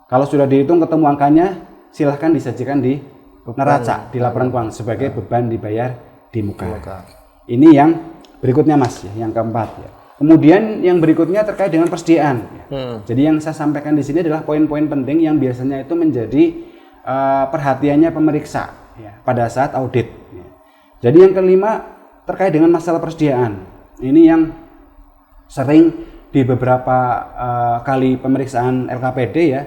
Kalau sudah dihitung ketemu angkanya, silahkan disajikan di neraca, di laporan keuangan sebagai beban dibayar di muka. Ini yang berikutnya Mas ya, yang keempat ya. Kemudian yang berikutnya terkait dengan persediaan. Ya. Jadi yang saya sampaikan di sini adalah poin-poin penting yang biasanya itu menjadi perhatiannya pemeriksa ya, pada saat audit. Ya. Jadi yang kelima terkait dengan masalah persediaan. Ini yang sering di beberapa kali pemeriksaan LKPD ya,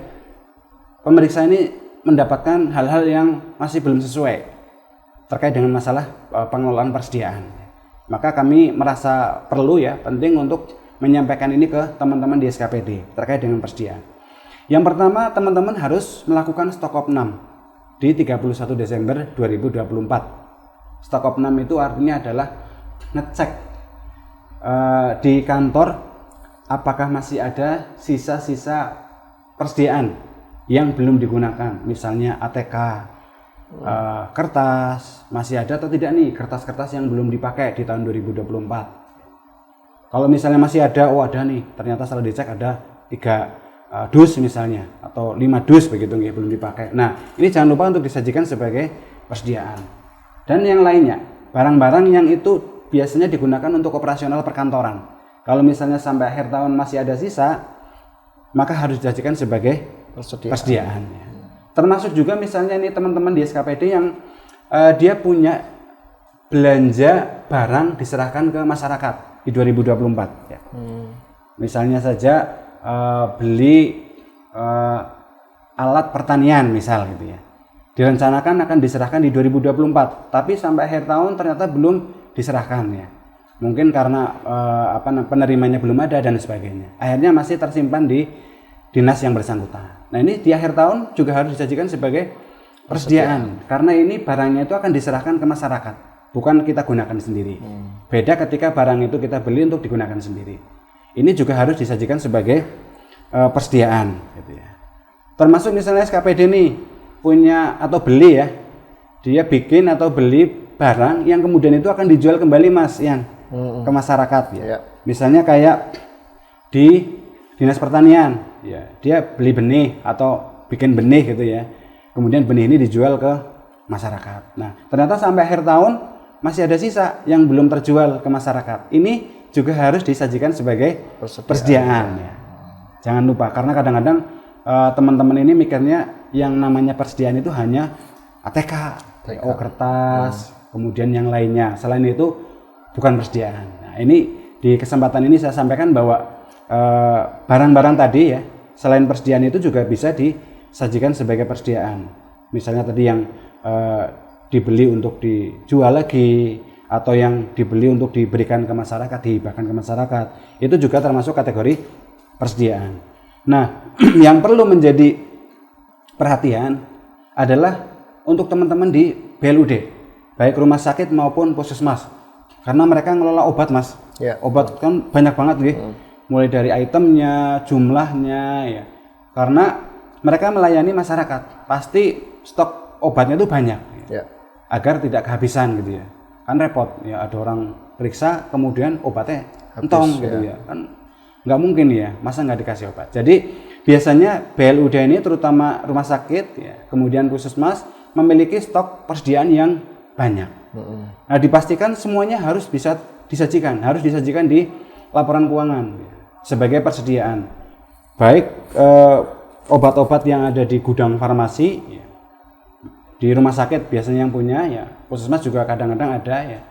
pemeriksa ini mendapatkan hal-hal yang masih belum sesuai terkait dengan masalah pengelolaan persediaan. Maka kami merasa perlu ya, penting untuk menyampaikan ini ke teman-teman di SKPD terkait dengan persediaan. Yang pertama, teman-teman harus melakukan stok opnam di 31 Desember 2024. Stok opnam itu artinya adalah ngecek di kantor apakah masih ada sisa-sisa persediaan yang belum digunakan, misalnya ATK, kertas masih ada atau tidak nih kertas-kertas yang belum dipakai di tahun 2024. Kalau misalnya masih ada, ada nih, ternyata setelah dicek ada 3 dus misalnya atau 5 dus begitu nih belum dipakai. Nah, ini jangan lupa untuk disajikan sebagai persediaan. Dan yang lainnya, barang-barang yang itu biasanya digunakan untuk operasional perkantoran. Kalau misalnya sampai akhir tahun masih ada sisa, maka harus disajikan sebagai persediaan. Ya. Termasuk juga misalnya ini teman-teman di SKPD yang dia punya belanja barang diserahkan ke masyarakat di 2024 ya. Misalnya saja beli alat pertanian misal gitu ya. Direncanakan akan diserahkan di 2024, tapi sampai akhir tahun ternyata belum diserahkan ya. Mungkin karena penerimanya belum ada dan sebagainya. Akhirnya masih tersimpan di dinas yang bersangkutan. Nah, ini di akhir tahun juga harus disajikan sebagai persediaan. Karena ini barangnya itu akan diserahkan ke masyarakat, bukan kita gunakan sendiri. Beda ketika barang itu kita beli untuk digunakan sendiri. Ini juga harus disajikan sebagai persediaan gitu ya. Termasuk misalnya SKPD nih punya atau beli ya, dia bikin atau beli barang yang kemudian itu akan dijual kembali Mas Ian ke masyarakat ya. Misalnya kayak di Dinas Pertanian ya, dia beli benih atau bikin benih gitu ya, kemudian benih ini dijual ke masyarakat. Nah, ternyata sampai akhir tahun masih ada sisa yang belum terjual ke masyarakat. Ini juga harus disajikan sebagai persediaan ya. Jangan lupa, karena kadang-kadang teman-teman ini mikirnya yang namanya persediaan itu hanya ATK, kertas, kemudian yang lainnya. Selain itu bukan persediaan. Nah, ini di kesempatan ini saya sampaikan bahwa barang-barang tadi ya, selain persediaan itu juga bisa disajikan sebagai persediaan. Misalnya tadi yang dibeli untuk dijual lagi, atau yang dibeli untuk diberikan ke masyarakat, dihibahkan ke masyarakat, itu juga termasuk kategori persediaan. Nah, yang perlu menjadi perhatian adalah untuk teman-teman di BLUD, baik rumah sakit maupun puskesmas, karena mereka ngelola obat Mas. Ya. Obat kan banyak banget nih. Mulai dari itemnya, jumlahnya ya. Karena mereka melayani masyarakat, pasti stok obatnya itu banyak. Ya. Agar tidak kehabisan gitu ya. Kan repot ya, ada orang periksa kemudian obatnya entong gitu ya. Kan nggak mungkin ya, masa nggak dikasih obat. Jadi biasanya BLUD ini terutama rumah sakit ya, kemudian puskesmas memiliki stok persediaan yang banyak. Nah, dipastikan semuanya harus bisa disajikan di laporan keuangan ya, sebagai persediaan. Baik obat-obat yang ada di gudang farmasi ya, di rumah sakit biasanya yang punya ya, puskesmas juga kadang-kadang ada ya.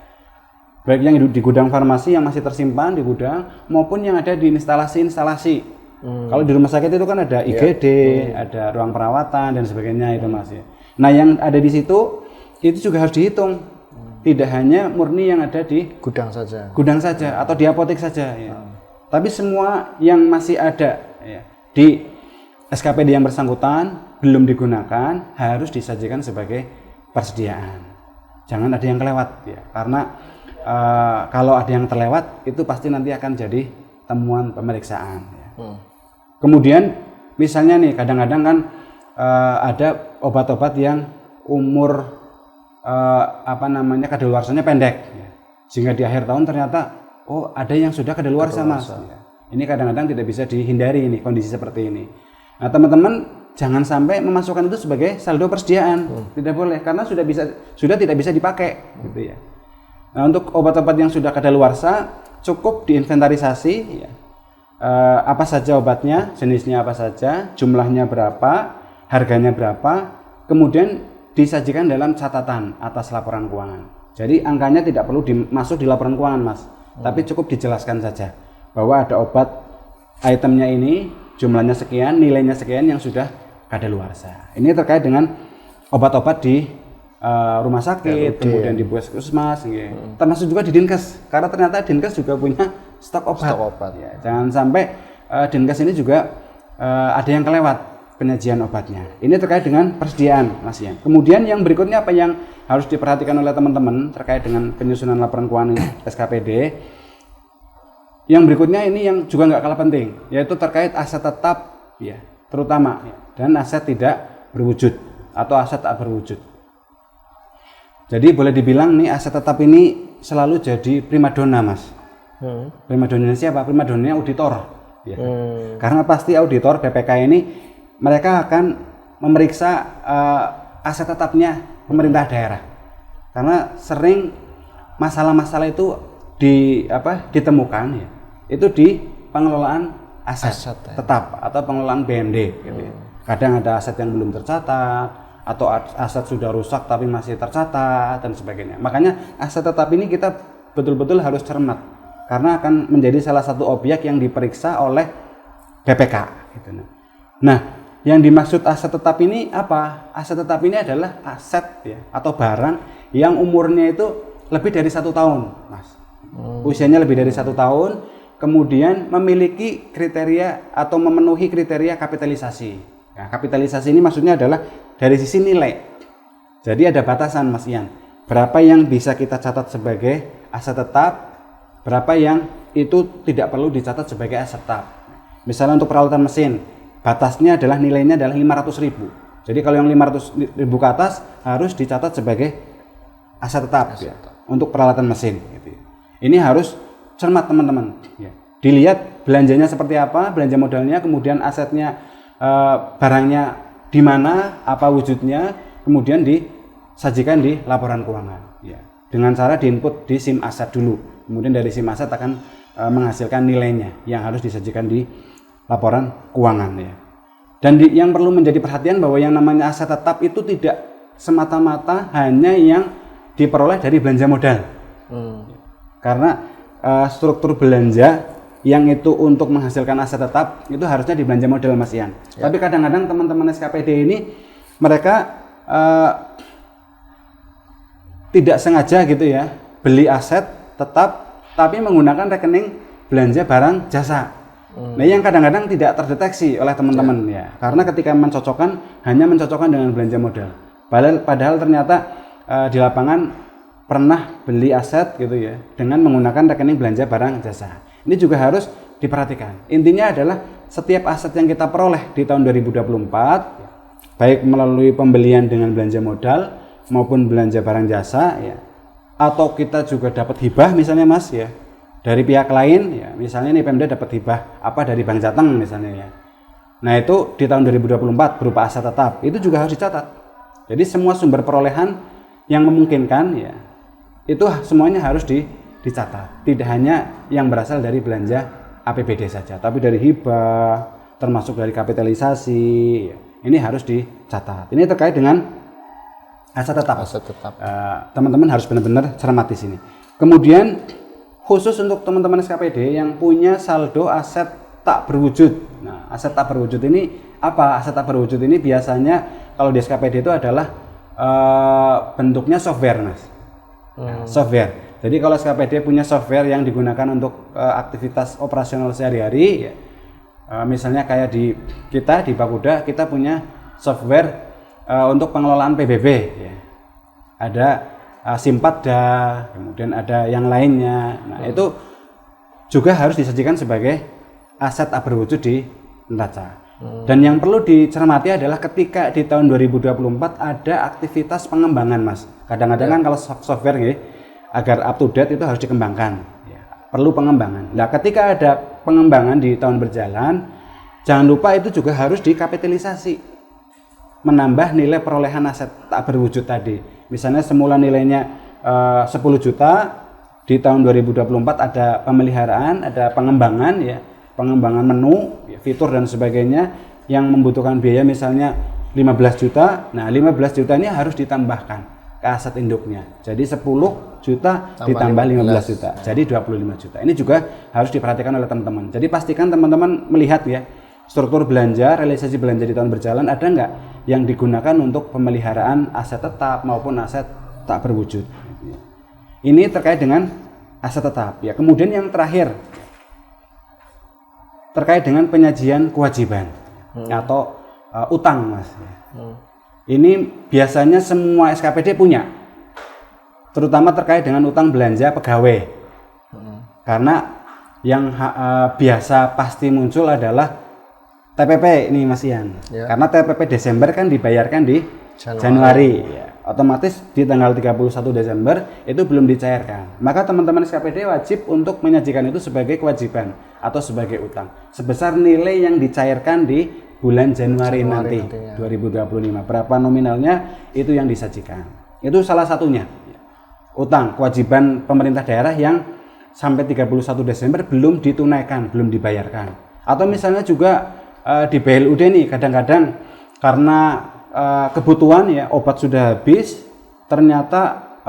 Baik yang di gudang farmasi yang masih tersimpan di gudang maupun yang ada di instalasi-instalasi. Kalau di rumah sakit itu kan ada IGD, ada ruang perawatan dan sebagainya itu Mas ya. Nah, yang ada di situ itu juga harus dihitung. Tidak hanya murni yang ada di Gudang saja atau di apotek saja ya. Tapi semua yang masih ada ya, di SKPD yang bersangkutan belum digunakan harus disajikan sebagai persediaan. Jangan ada yang kelewat ya. Karena kalau ada yang terlewat itu pasti nanti akan jadi temuan pemeriksaan ya. Kemudian misalnya nih kadang-kadang kan ada obat-obat yang umur kadaluarsanya pendek ya. Sehingga di akhir tahun ternyata ada yang sudah kadaluarsa Mas ya. Ini kadang-kadang tidak bisa dihindari ini kondisi seperti ini. Nah, teman-teman jangan sampai memasukkan itu sebagai saldo persediaan. Tidak boleh karena sudah tidak bisa dipakai gitu ya. Nah, untuk obat-obat yang sudah kadaluarsa cukup diinventarisasi ya. Apa saja obatnya, jenisnya apa saja, jumlahnya berapa, harganya berapa, kemudian disajikan dalam catatan atas laporan keuangan. Jadi angkanya tidak perlu masuk di laporan keuangan Mas, tapi cukup dijelaskan saja bahwa ada obat itemnya ini, jumlahnya sekian, nilainya sekian yang sudah kadaluarsa. Ini terkait dengan obat-obat di rumah sakit, kemudian di puskesmas, termasuk juga di Dinkes, karena ternyata Dinkes juga punya stok obat. Ya, jangan sampai Dinkes ini juga ada yang kelewat penyajian obatnya. Ini terkait dengan persediaan, Mas Ian. Kemudian yang berikutnya apa yang harus diperhatikan oleh teman-teman terkait dengan penyusunan laporan keuangan SKPD. Yang berikutnya ini yang juga nggak kalah penting, yaitu terkait aset tetap, ya, terutama ya, dan aset tidak berwujud atau aset tak berwujud. Jadi boleh dibilang nih aset tetap ini selalu jadi primadona Mas. Primadonanya siapa? Primadonanya auditor. Ya. Karena pasti auditor BPK ini mereka akan memeriksa aset tetapnya pemerintah daerah. Karena sering masalah-masalah itu ditemukan ya. Itu di pengelolaan aset tetap atau pengelolaan BND. Gitu ya. Kadang ada aset yang belum tercatat atau aset sudah rusak tapi masih tercatat dan sebagainya. Makanya aset tetap ini kita betul-betul harus cermat karena akan menjadi salah satu objek yang diperiksa oleh BPK. Gitu. Nah, yang dimaksud aset tetap ini apa? Aset tetap ini adalah aset ya, atau barang yang umurnya itu lebih dari 1 tahun, Mas. Usianya lebih dari 1 tahun, kemudian memiliki kriteria atau memenuhi kriteria kapitalisasi. Nah, kapitalisasi ini maksudnya adalah dari sisi nilai. Jadi ada batasan Mas Ian. Berapa yang bisa kita catat sebagai aset tetap, berapa yang itu tidak perlu dicatat sebagai aset tetap. Misalnya untuk peralatan mesin, batasnya adalah nilainya adalah 500.000. Jadi kalau yang 500.000 ke atas harus dicatat sebagai aset tetap ya, untuk peralatan mesin. Gitu. Ini harus cermat teman-teman. Ya. Dilihat belanjanya seperti apa, belanja modalnya, kemudian asetnya, barangnya di mana, apa wujudnya, kemudian disajikan di laporan keuangan. Ya. Dengan cara diinput di SIM aset dulu, kemudian dari SIM aset akan menghasilkan nilainya yang harus disajikan di laporan keuangan. Ya. Dan yang perlu menjadi perhatian bahwa yang namanya aset tetap itu tidak semata-mata hanya yang diperoleh dari belanja modal. Karena struktur belanja yang itu untuk menghasilkan aset tetap itu harusnya di belanja modal Mas Ian. Ya. Tapi kadang-kadang teman-teman SKPD ini mereka tidak sengaja gitu ya beli aset tetap tapi menggunakan rekening belanja barang jasa. Nah, yang kadang-kadang tidak terdeteksi oleh teman-teman ya. Karena ketika hanya mencocokkan dengan belanja modal. Padahal ternyata di lapangan pernah beli aset gitu ya dengan menggunakan rekening belanja barang jasa. Ini juga harus diperhatikan. Intinya adalah setiap aset yang kita peroleh di tahun 2024, baik melalui pembelian dengan belanja modal maupun belanja barang jasa ya, atau kita juga dapat hibah misalnya Mas ya dari pihak lain ya, misalnya nih Pemda dapat hibah apa dari Bank Jateng misalnya ya. Nah itu di tahun 2024 berupa aset tetap, itu juga harus dicatat. Jadi semua sumber perolehan yang memungkinkan ya itu semuanya harus dicatat. Tidak hanya yang berasal dari belanja APBD saja, tapi dari hibah, termasuk dari kapitalisasi. Ini harus dicatat. Ini terkait dengan aset tetap. Aset tetap. Teman-teman harus benar-benar cermat di sini. Kemudian khusus untuk teman-teman SKPD yang punya saldo aset tak berwujud. Nah, aset tak berwujud ini apa? Aset tak berwujud ini biasanya kalau di SKPD itu adalah bentuknya software, Mas. Nah, software. Jadi kalau SKPD punya software yang digunakan untuk aktivitas operasional sehari-hari, ya, misalnya kayak di kita di Bakuda kita punya software untuk pengelolaan PBB, ya. Ada Simpadda, kemudian ada yang lainnya. Nah itu juga harus disajikan sebagai aset tak berwujud di neraca. Dan yang perlu dicermati adalah ketika di tahun 2024 ada aktivitas pengembangan, Mas. Kadang-kadang kan kalau software ya, agar up to date itu harus dikembangkan, ya, perlu pengembangan. Nah, ketika ada pengembangan di tahun berjalan, jangan lupa itu juga harus dikapitalisasi, menambah nilai perolehan aset tak berwujud tadi. Misalnya semula nilainya 10 juta, di tahun 2024 ada pemeliharaan, ada pengembangan, ya, pengembangan menu, ya, fitur dan sebagainya yang membutuhkan biaya misalnya 15 juta. Nah, 15 juta ini harus ditambahkan ke aset induknya. Jadi 10 juta ditambah 15 juta. Jadi 25 juta. Ini juga harus diperhatikan oleh teman-teman. Jadi pastikan teman-teman melihat ya, struktur belanja, realisasi belanja di tahun berjalan ada nggak yang digunakan untuk pemeliharaan aset tetap maupun aset tak berwujud. Ini terkait dengan aset tetap. Ya, kemudian yang terakhir terkait dengan penyajian kewajiban atau utang, Mas. Ini biasanya semua SKPD punya, terutama terkait dengan utang belanja pegawai. Karena yang biasa pasti muncul adalah TPP ini, Mas Ian. Ya. Karena TPP Desember kan dibayarkan di Januari. Ya. Otomatis di tanggal 31 Desember itu belum dicairkan. Maka teman-teman SKPD wajib untuk menyajikan itu sebagai kewajiban atau sebagai utang sebesar nilai yang dicairkan di bulan Januari nanti 2025. Berapa nominalnya itu yang disajikan. Itu salah satunya. Utang, kewajiban pemerintah daerah yang sampai 31 Desember belum ditunaikan, belum dibayarkan. Atau misalnya juga di BLUD nih kadang-kadang karena kebutuhan ya obat sudah habis, ternyata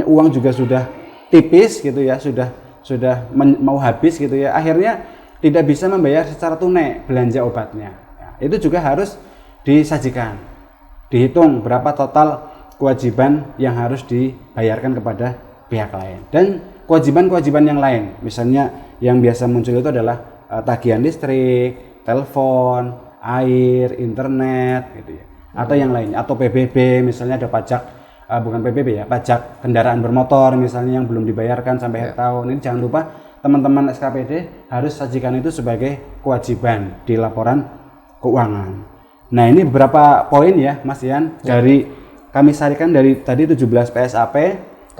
uang juga sudah tipis gitu ya, sudah mau habis gitu ya, akhirnya tidak bisa membayar secara tunai belanja obatnya. Ya, itu juga harus disajikan, dihitung berapa total kewajiban yang harus dibayarkan kepada pihak lain dan kewajiban-kewajiban yang lain, misalnya yang biasa muncul itu adalah tagihan listrik, telepon, air, internet gitu ya. Atau yang lainnya, atau PBB misalnya ada pajak, bukan PBB ya, pajak kendaraan bermotor misalnya yang belum dibayarkan sampai akhir tahun. Ini jangan lupa teman-teman SKPD harus sajikan itu sebagai kewajiban di laporan keuangan. Nah ini beberapa poin ya Mas Ian, dari kami sarikan dari tadi 17 PSAP,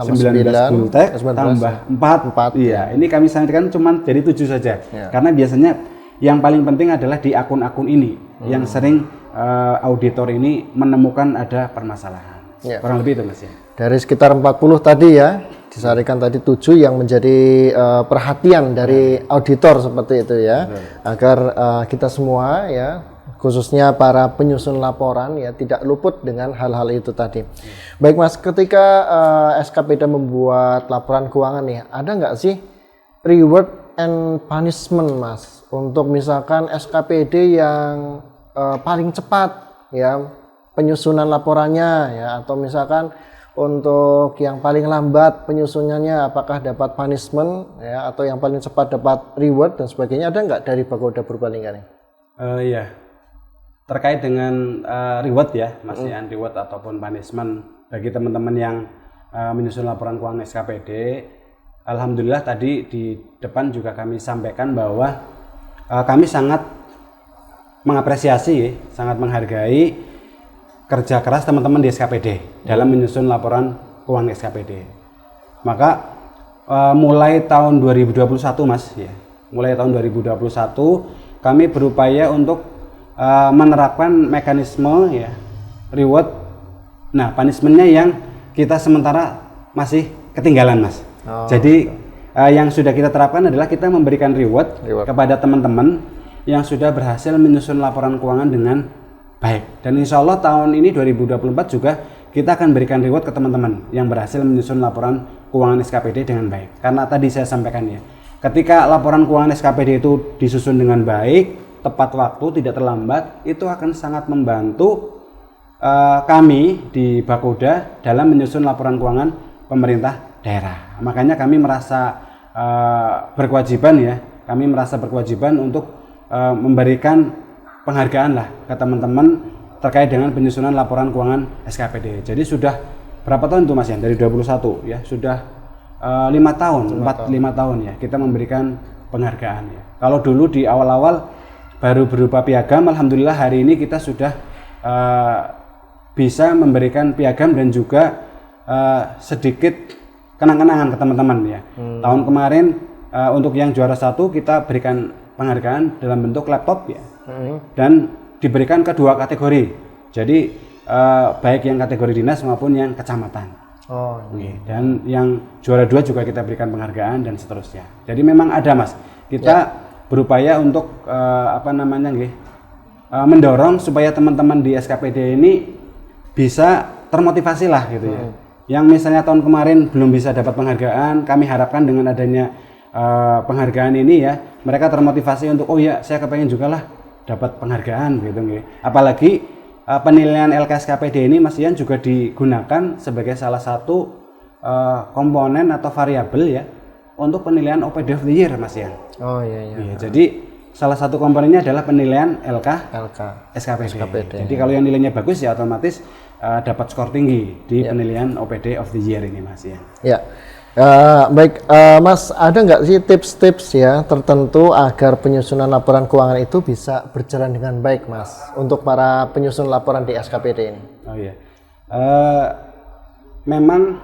19 Bultek, tambah 4. Iya, ini kami sarikan cuma jadi 7 saja. Karena biasanya yang paling penting adalah di akun-akun ini yang sering auditor ini menemukan ada permasalahan. Kurang lebih itu Mas ya. Dari sekitar 40 tadi ya, disarikan tadi 7 yang menjadi perhatian dari auditor seperti itu ya. Agar kita semua ya, khususnya para penyusun laporan ya, tidak luput dengan hal-hal itu tadi. Baik Mas, ketika SKPD membuat laporan keuangan nih, ada nggak sih reward and punishment Mas untuk misalkan SKPD yang paling cepat ya penyusunan laporannya ya, atau misalkan untuk yang paling lambat penyusunannya apakah dapat punishment ya, atau yang paling cepat dapat reward dan sebagainya, ada nggak dari Bakuda Purbalingga nih? Iya, terkait dengan reward ya Mas Ian, reward ataupun punishment bagi teman-teman yang menyusun laporan keuangan SKPD. Alhamdulillah tadi di depan juga kami sampaikan bahwa kami sangat mengapresiasi, sangat menghargai kerja keras teman-teman di SKPD dalam menyusun laporan keuangan SKPD. Maka mulai tahun 2021 Mas ya, mulai tahun 2021 kami berupaya untuk menerapkan mekanisme ya reward. Nah, punishment-nya yang kita sementara masih ketinggalan Mas. Jadi yang sudah kita terapkan adalah kita memberikan reward kepada teman-teman yang sudah berhasil menyusun laporan keuangan dengan baik. Dan insya Allah tahun ini 2024 juga kita akan berikan reward ke teman-teman yang berhasil menyusun laporan keuangan SKPD dengan baik. Karena tadi saya sampaikan ya, ketika laporan keuangan SKPD itu disusun dengan baik, tepat waktu, tidak terlambat, itu akan sangat membantu kami di Bakoda dalam menyusun laporan keuangan pemerintah daerah. Makanya kami merasa berkewajiban ya, kami merasa berkewajiban untuk memberikan penghargaan lah ke teman-teman terkait dengan penyusunan laporan keuangan SKPD. Jadi sudah berapa tahun itu Mas ya? Dari 21 ya, sudah 5 tahun, 5 tahun ya kita memberikan penghargaan ya. Kalau dulu di awal-awal baru berupa piagam, alhamdulillah hari ini kita sudah bisa memberikan piagam dan juga sedikit kenang-kenangan ke teman-teman ya. Tahun kemarin untuk yang juara 1 kita berikan penghargaan dalam bentuk laptop ya. Dan diberikan ke 2 kategori. Jadi baik yang kategori dinas maupun yang kecamatan. Dan yang juara 2 juga kita berikan penghargaan dan seterusnya. Jadi memang ada Mas. Kita berupaya untuk mendorong supaya teman-teman di SKPD ini bisa termotivasi lah gitu ya. Yang misalnya tahun kemarin belum bisa dapat penghargaan, kami harapkan dengan adanya penghargaan ini ya, mereka termotivasi untuk oh ya saya kepengen juga lah dapat penghargaan gitu nggih. Apalagi penilaian LKSKPD ini Mas Ian juga digunakan sebagai salah satu komponen atau variabel ya untuk penilaian OPD of the Year Mas Ian. Iya, jadi salah satu komponennya adalah penilaian LK SKPD. Jadi kalau yang nilainya bagus ya otomatis dapat skor tinggi di penilaian OPD of the Year ini Mas Ian. Ya. Baik, Mas, ada nggak sih tips-tips ya tertentu agar penyusunan laporan keuangan itu bisa berjalan dengan baik, Mas, untuk para penyusun laporan di SKPD ini? Oh iya, memang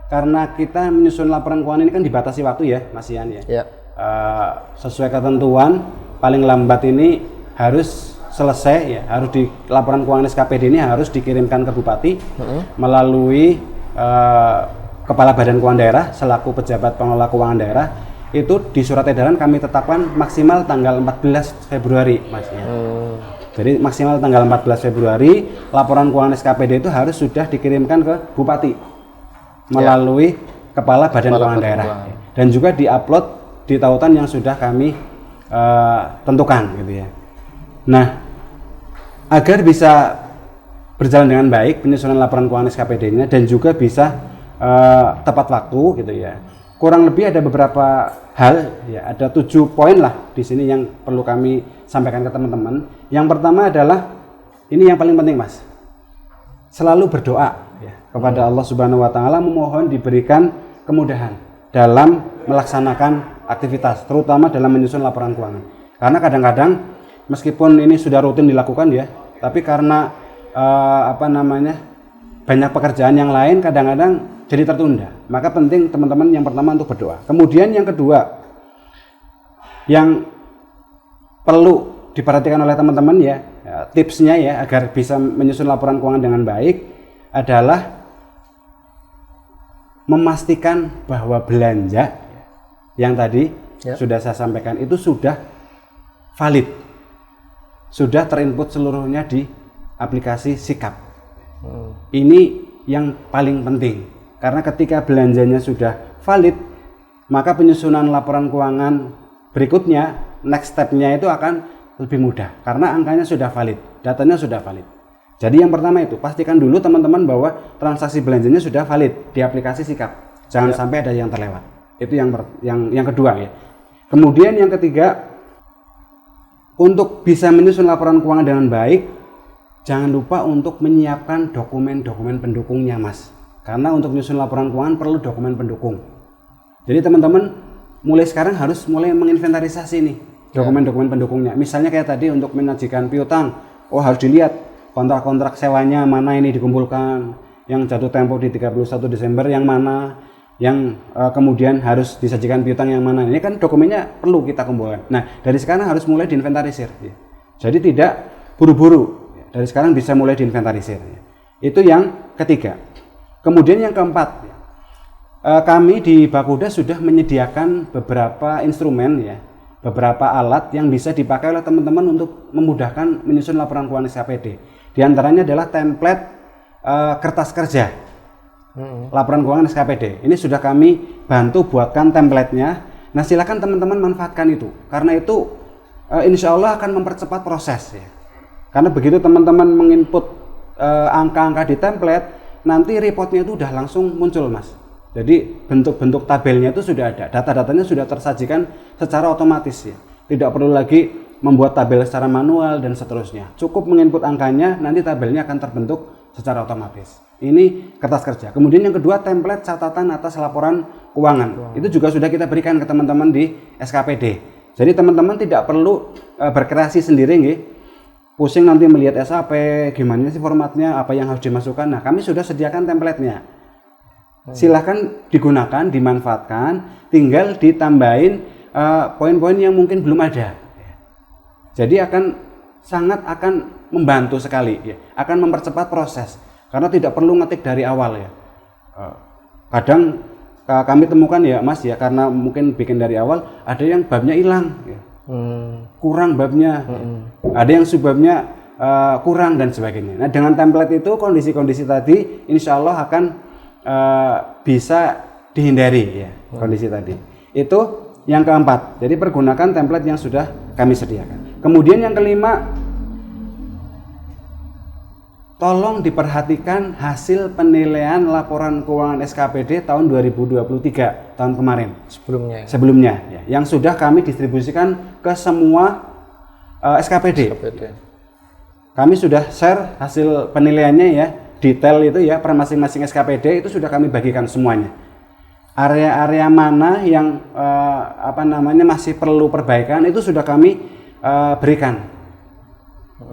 karena kita menyusun laporan keuangan ini kan dibatasi waktu ya, Mas Ian ya. Sesuai ketentuan paling lambat ini harus selesai ya, harus di laporan keuangan SKPD ini harus dikirimkan ke Bupati melalui Kepala Badan Keuangan Daerah selaku pejabat pengelola keuangan daerah. Itu di surat edaran kami tetapkan maksimal tanggal 14 Februari Mas ya. Jadi maksimal tanggal 14 Februari laporan keuangan SKPD itu harus sudah dikirimkan ke Bupati melalui Kepala Badan Keuangan Daerah dan juga diupload di tautan yang sudah kami tentukan gitu ya. Nah, agar bisa berjalan dengan baik penyusunan laporan keuangan SKPD-nya dan juga bisa tepat waktu gitu ya. Kurang lebih ada beberapa hal ya, ada 7 poin lah di sini yang perlu kami sampaikan ke teman-teman. Yang pertama adalah ini yang paling penting Mas. Selalu berdoa ya kepada Allah Subhanahu wa taala, memohon diberikan kemudahan dalam melaksanakan aktivitas, terutama dalam menyusun laporan keuangan. Karena kadang-kadang meskipun ini sudah rutin dilakukan ya, tapi karena banyak pekerjaan yang lain kadang-kadang jadi tertunda. Maka penting teman-teman yang pertama untuk berdoa. Kemudian yang kedua yang perlu diperhatikan oleh teman-teman ya, tipsnya ya agar bisa menyusun laporan keuangan dengan baik adalah memastikan bahwa belanja yang tadi sudah saya sampaikan itu sudah valid, sudah terinput seluruhnya di aplikasi Sikap. Ini yang paling penting. Karena ketika belanjanya sudah valid, maka penyusunan laporan keuangan berikutnya, next step-nya itu akan lebih mudah. Karena angkanya sudah valid, datanya sudah valid. Jadi yang pertama itu, pastikan dulu teman-teman bahwa transaksi belanjanya sudah valid di aplikasi Sikap. Jangan sampai ada yang terlewat. Itu yang kedua ya. Kemudian yang ketiga, untuk bisa menyusun laporan keuangan dengan baik, jangan lupa untuk menyiapkan dokumen-dokumen pendukungnya Mas. Karena untuk menyusun laporan keuangan perlu dokumen pendukung. Jadi teman-teman mulai sekarang harus mulai menginventarisasi nih dokumen-dokumen pendukungnya. Misalnya kayak tadi untuk menyajikan piutang, harus dilihat kontrak-kontrak sewanya mana ini dikumpulkan, yang jatuh tempo di 31 Desember yang mana, yang kemudian harus disajikan piutang yang mana. Ini kan dokumennya perlu kita kumpulkan. Nah, dari sekarang harus mulai diinventarisir. Ya. Jadi tidak buru-buru. Dari sekarang bisa mulai diinventarisir. Ya. Itu yang ketiga. Kemudian yang keempat, kami di Bakuda sudah menyediakan beberapa instrumen ya, beberapa alat yang bisa dipakai oleh teman-teman untuk memudahkan menyusun laporan keuangan SKPD. Di antaranya adalah template kertas kerja laporan keuangan SKPD. Ini sudah kami bantu buatkan template-nya. Nah, silakan teman-teman manfaatkan itu, karena itu insya Allah akan mempercepat proses ya. Karena begitu teman-teman menginput angka-angka di template, nanti reportnya itu udah langsung muncul, Mas. Jadi bentuk-bentuk tabelnya itu sudah ada, data-datanya sudah tersajikan secara otomatis ya. Tidak perlu lagi membuat tabel secara manual dan seterusnya. Cukup menginput angkanya, nanti tabelnya akan terbentuk secara otomatis. Ini kertas kerja. Kemudian yang kedua, template catatan atas laporan keuangan. Itu juga sudah kita berikan ke teman-teman di SKPD. Jadi teman-teman tidak perlu berkreasi sendiri nggih. Pusing nanti melihat SAP, gimana sih formatnya, apa yang harus dimasukkan. Nah, kami sudah sediakan template-nya. Silahkan digunakan, dimanfaatkan, tinggal ditambahin poin-poin yang mungkin belum ada. Jadi sangat akan membantu sekali, ya. Akan mempercepat proses, karena tidak perlu ngetik dari awal ya. Kadang kami temukan ya Mas ya, karena mungkin bikin dari awal, ada yang babnya hilang. Ya. Kurang babnya, ada yang subbabnya kurang dan sebagainya. Nah, dengan template itu kondisi-kondisi tadi insya Allah akan bisa dihindari ya, kondisi tadi. Itu yang keempat. Jadi pergunakan template yang sudah kami sediakan. Kemudian yang kelima, tolong diperhatikan hasil penilaian laporan keuangan SKPD tahun 2023 tahun kemarin. Sebelumnya ya, yang sudah kami distribusikan ke semua SKPD. Kami sudah share hasil penilaiannya ya, detail itu ya per masing-masing SKPD itu sudah kami bagikan semuanya. Area-area mana yang masih perlu perbaikan itu sudah kami berikan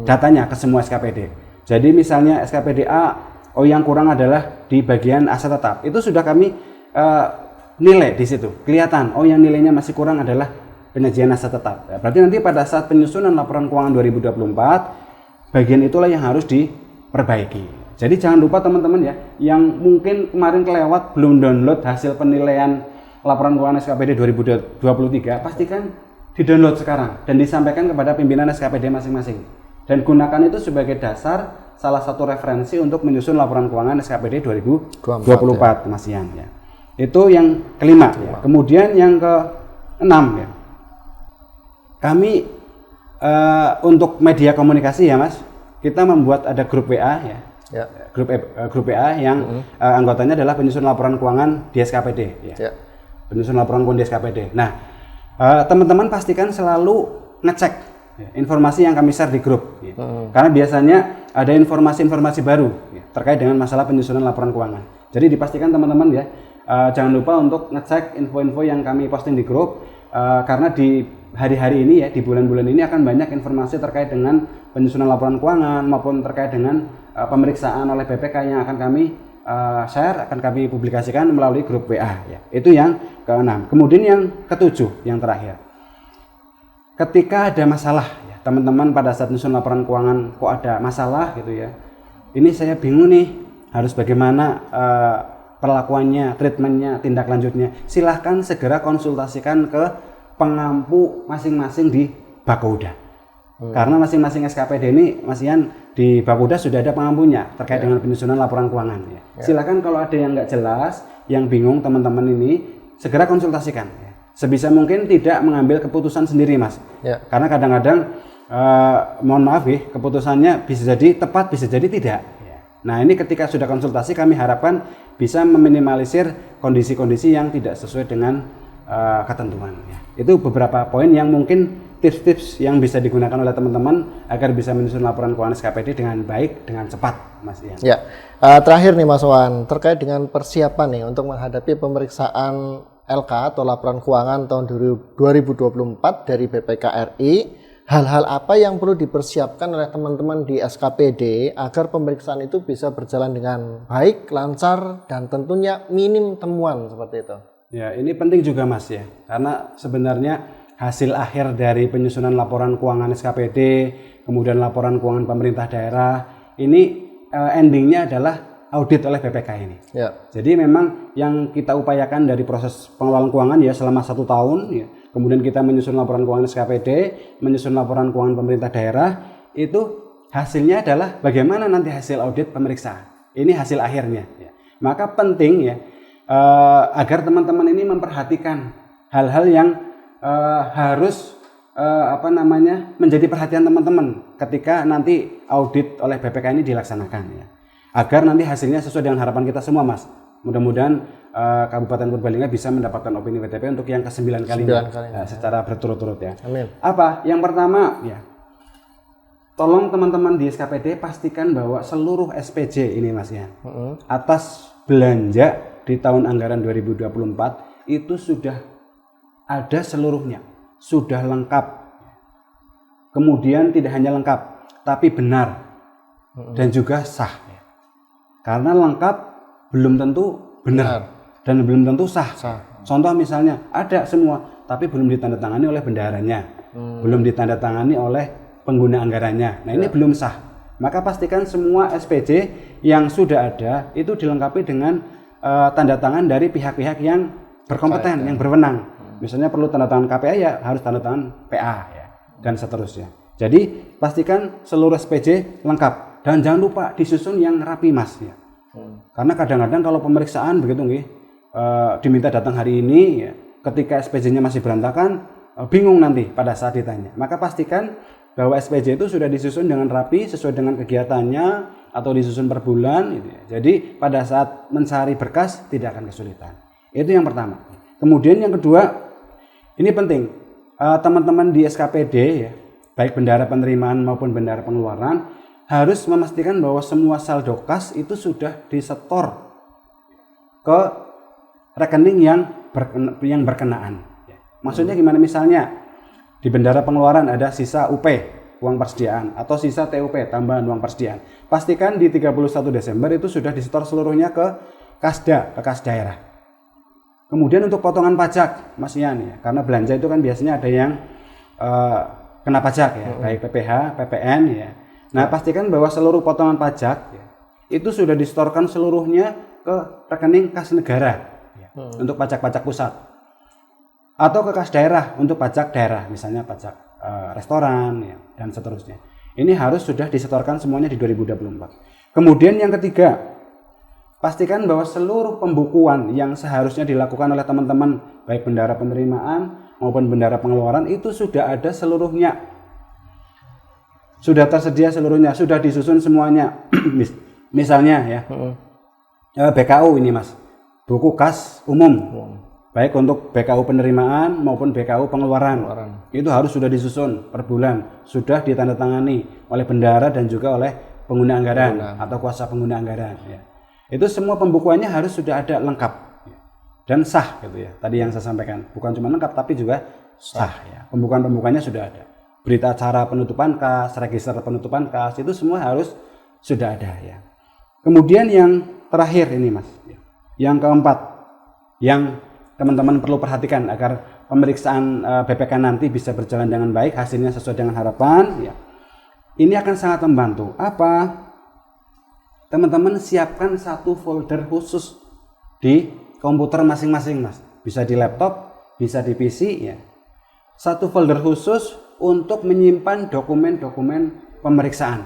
datanya ke semua SKPD. Jadi misalnya SKPD A, yang kurang adalah di bagian aset tetap. Itu sudah kami nilai di situ. Kelihatan, yang nilainya masih kurang adalah penyajian aset tetap. Ya, berarti nanti pada saat penyusunan laporan keuangan 2024, bagian itulah yang harus diperbaiki. Jadi jangan lupa teman-teman ya, yang mungkin kemarin kelewat belum download hasil penilaian laporan keuangan SKPD 2023, pastikan di-download sekarang dan disampaikan kepada pimpinan SKPD masing-masing. Dan gunakan itu sebagai dasar salah satu referensi untuk menyusun laporan keuangan SKPD 2024 ya. Mas Ian ya. Itu yang kelima ya. Kemudian yang keenam ya. Kami untuk media komunikasi ya Mas, kita membuat ada grup WA ya. Grup WA yang anggotanya adalah penyusun laporan keuangan di SKPD ya. Penyusun laporan keuangan di SKPD. Nah, teman-teman pastikan selalu ngecek informasi yang kami share di grup ya. Karena biasanya ada informasi-informasi baru ya, terkait dengan masalah penyusunan laporan keuangan. Jadi dipastikan teman-teman ya, jangan lupa untuk ngecek info-info yang kami posting di grup, karena di hari-hari ini ya, di bulan-bulan ini akan banyak informasi terkait dengan penyusunan laporan keuangan maupun terkait dengan pemeriksaan oleh BPK yang akan kami share, akan kami publikasikan melalui grup WA ya. Itu yang keenam. Kemudian yang ketujuh, yang terakhir, ketika ada masalah ya, teman-teman pada saat menyusun laporan keuangan kok ada masalah gitu ya, ini saya bingung nih harus bagaimana perlakuannya, treatmentnya, tindak lanjutnya, silahkan segera konsultasikan ke pengampu masing-masing di Bakuda. Karena masing-masing SKPD ini Mas Ian di Bakuda sudah ada pengampunya terkait dengan penyusunan laporan keuangan ya. Silahkan kalau ada yang nggak jelas, yang bingung teman-teman ini segera konsultasikan ya. Sebisa mungkin tidak mengambil keputusan sendiri Mas ya. Karena kadang-kadang mohon maaf ya, keputusannya bisa jadi tepat, bisa jadi tidak ya. Nah ini ketika sudah konsultasi kami harapkan bisa meminimalisir kondisi-kondisi yang tidak sesuai dengan ketentuan ya. Itu beberapa poin yang mungkin tips-tips yang bisa digunakan oleh teman-teman agar bisa menyusun laporan keuangan SKPD dengan baik, dengan cepat, Mas Ian. Ya, terakhir nih Mas Wan, terkait dengan persiapan nih untuk menghadapi pemeriksaan LK atau laporan keuangan tahun 2024 dari BPK RI, hal-hal apa yang perlu dipersiapkan oleh teman-teman di SKPD agar pemeriksaan itu bisa berjalan dengan baik, lancar, dan tentunya minim temuan seperti itu? Ya, ini penting juga Mas ya, karena sebenarnya hasil akhir dari penyusunan laporan keuangan SKPD, kemudian laporan keuangan pemerintah daerah, ini endingnya adalah audit oleh BPK ini. Ya. Jadi memang yang kita upayakan dari proses pengelolaan keuangan ya selama 1 tahun, ya, kemudian kita menyusun laporan keuangan SKPD, menyusun laporan keuangan pemerintah daerah, itu hasilnya adalah bagaimana nanti hasil audit pemeriksaan. Ini hasil akhirnya. Ya. Maka penting ya agar teman-teman ini memperhatikan hal-hal yang harus menjadi perhatian teman-teman ketika nanti audit oleh BPK ini dilaksanakan ya. Agar nanti hasilnya sesuai dengan harapan kita semua Mas. Mudah-mudahan Kabupaten Purbalingga bisa mendapatkan opini WTP untuk yang ke-9 kalinya secara berturut-turut ya. Amin. Apa? Yang pertama ya, tolong teman-teman di SKPD pastikan bahwa seluruh SPJ ini Mas ya, atas belanja di tahun anggaran 2024 itu sudah ada seluruhnya, sudah lengkap. Kemudian tidak hanya lengkap, tapi benar dan juga sah. Karena lengkap belum tentu benar dan belum tentu sah. Contoh misalnya ada semua, tapi belum ditandatangani oleh bendaharanya, belum ditandatangani oleh pengguna anggarannya. Nah ini belum sah. Maka pastikan semua SPJ yang sudah ada itu dilengkapi dengan tanda tangan dari pihak-pihak yang berkompeten, yang berwenang. Misalnya perlu tanda tangan KPA ya harus tanda tangan PA ya, dan seterusnya. Jadi pastikan seluruh SPJ lengkap dan jangan lupa disusun yang rapi Mas ya. Karena kadang-kadang kalau pemeriksaan begitu diminta datang hari ini ya, ketika SPJ-nya masih berantakan bingung nanti pada saat ditanya. Maka pastikan bahwa SPJ itu sudah disusun dengan rapi sesuai dengan kegiatannya atau disusun per bulan gitu ya. Jadi pada saat mencari berkas tidak akan kesulitan. Itu yang pertama. Kemudian yang kedua, ini penting, teman-teman di SKPD ya, baik bendahara penerimaan maupun bendahara pengeluaran harus memastikan bahwa semua saldo kas itu sudah disetor ke rekening yang berkenaan. Maksudnya gimana? Misalnya di bendahara pengeluaran ada sisa UP, uang persediaan, atau sisa TUP, tambahan uang persediaan. Pastikan di 31 Desember itu sudah disetor seluruhnya ke Kasda, ke kas daerah. Kemudian untuk potongan pajak, Mas Ian ya, karena belanja itu kan biasanya ada yang kena pajak ya, baik PPH, PPN ya. Nah pastikan bahwa seluruh potongan pajak ya, itu sudah disetorkan seluruhnya ke rekening kas negara ya, untuk pajak-pajak pusat, atau ke kas daerah untuk pajak daerah, misalnya pajak restoran ya, dan seterusnya. Ini harus sudah disetorkan semuanya di 2024. Kemudian yang ketiga, pastikan bahwa seluruh pembukuan yang seharusnya dilakukan oleh teman-teman baik bendahara penerimaan maupun bendahara pengeluaran itu sudah ada seluruhnya, sudah tersedia seluruhnya, sudah disusun semuanya. Misalnya ya BKU ini Mas, buku kas umum, baik untuk BKU penerimaan maupun BKU pengeluaran, itu harus sudah disusun per bulan, sudah ditandatangani oleh bendahara dan juga oleh pengguna anggaran atau kuasa pengguna anggaran ya. Itu semua pembukuannya harus sudah ada lengkap dan sah gitu ya. Tadi yang saya sampaikan, bukan cuma lengkap tapi juga sah ya. Pembukuannya sudah ada. Berita acara penutupan kas, register penutupan kas, itu semua harus sudah ada ya. Kemudian yang terakhir ini Mas, yang keempat yang teman-teman perlu perhatikan agar pemeriksaan BPK nanti bisa berjalan dengan baik, hasilnya sesuai dengan harapan ya. Ini akan sangat membantu. Apa? Teman-teman siapkan satu folder khusus di komputer masing-masing Mas. Bisa di laptop, bisa di PC ya. Satu folder khusus untuk menyimpan dokumen-dokumen pemeriksaan.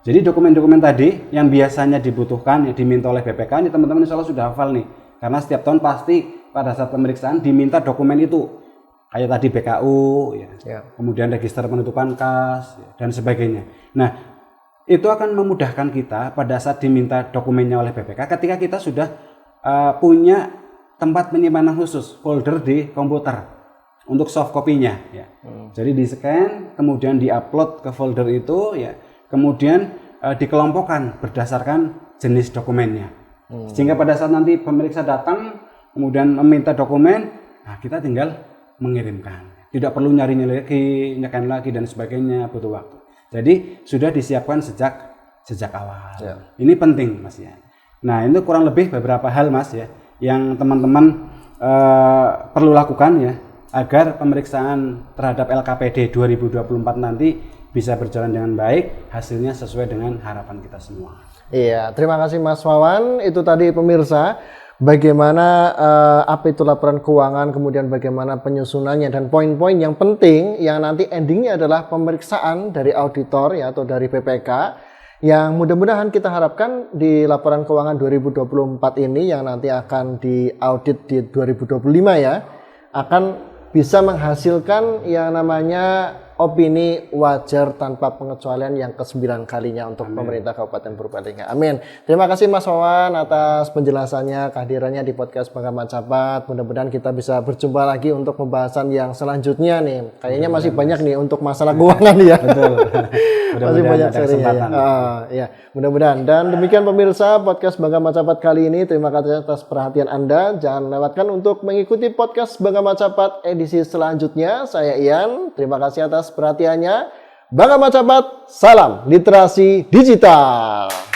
Jadi dokumen-dokumen tadi yang biasanya dibutuhkan, yang diminta oleh BPK, ini teman-teman insya Allah sudah hafal nih. Karena setiap tahun pasti pada saat pemeriksaan diminta dokumen itu. Kayak tadi BKU, ya. Kemudian register penutupan kas, ya, dan sebagainya. Nah, itu akan memudahkan kita pada saat diminta dokumennya oleh BPK ketika kita sudah punya tempat penyimpanan khusus, folder di komputer. untuk soft copy-nya ya. Jadi di-scan, kemudian di-upload ke folder itu ya. Kemudian dikelompokkan berdasarkan jenis dokumennya. Sehingga pada saat nanti pemeriksa datang kemudian meminta dokumen, nah kita tinggal mengirimkan. Tidak perlu nyari lagi, nyekan lagi dan sebagainya, butuh waktu. Jadi sudah disiapkan sejak awal. Ya. Ini penting Mas ya. Nah, itu kurang lebih beberapa hal Mas ya yang teman-teman perlu lakukan ya agar pemeriksaan terhadap LKPD 2024 nanti bisa berjalan dengan baik, hasilnya sesuai dengan harapan kita semua. Iya, terima kasih Mas Wawan. Itu tadi pemirsa bagaimana apa itu laporan keuangan, kemudian bagaimana penyusunannya dan poin-poin yang penting yang nanti endingnya adalah pemeriksaan dari auditor ya atau dari BPK yang mudah-mudahan kita harapkan di laporan keuangan 2024 ini yang nanti akan diaudit di 2025 ya akan bisa menghasilkan yang namanya opini wajar tanpa pengecualian yang ke-9 kalinya untuk pemerintah Kabupaten Purbalingga. Amin. Terima kasih Mas Wawan atas penjelasannya, kehadirannya di podcast Bangga Macapat. Mudah-mudahan kita bisa berjumpa lagi untuk pembahasan yang selanjutnya nih. Kayaknya masih banyak nih untuk masalah keuangan ya. Betul. Masih banyak serinya ya. Mudah-mudahan. Dan demikian pemirsa podcast Bangga Macapat kali ini. Terima kasih atas perhatian Anda. Jangan lewatkan untuk mengikuti podcast Bangga Macapat edisi selanjutnya. Saya Ian. Terima kasih atas perhatiannya. Bangga Macapat, salam literasi digital.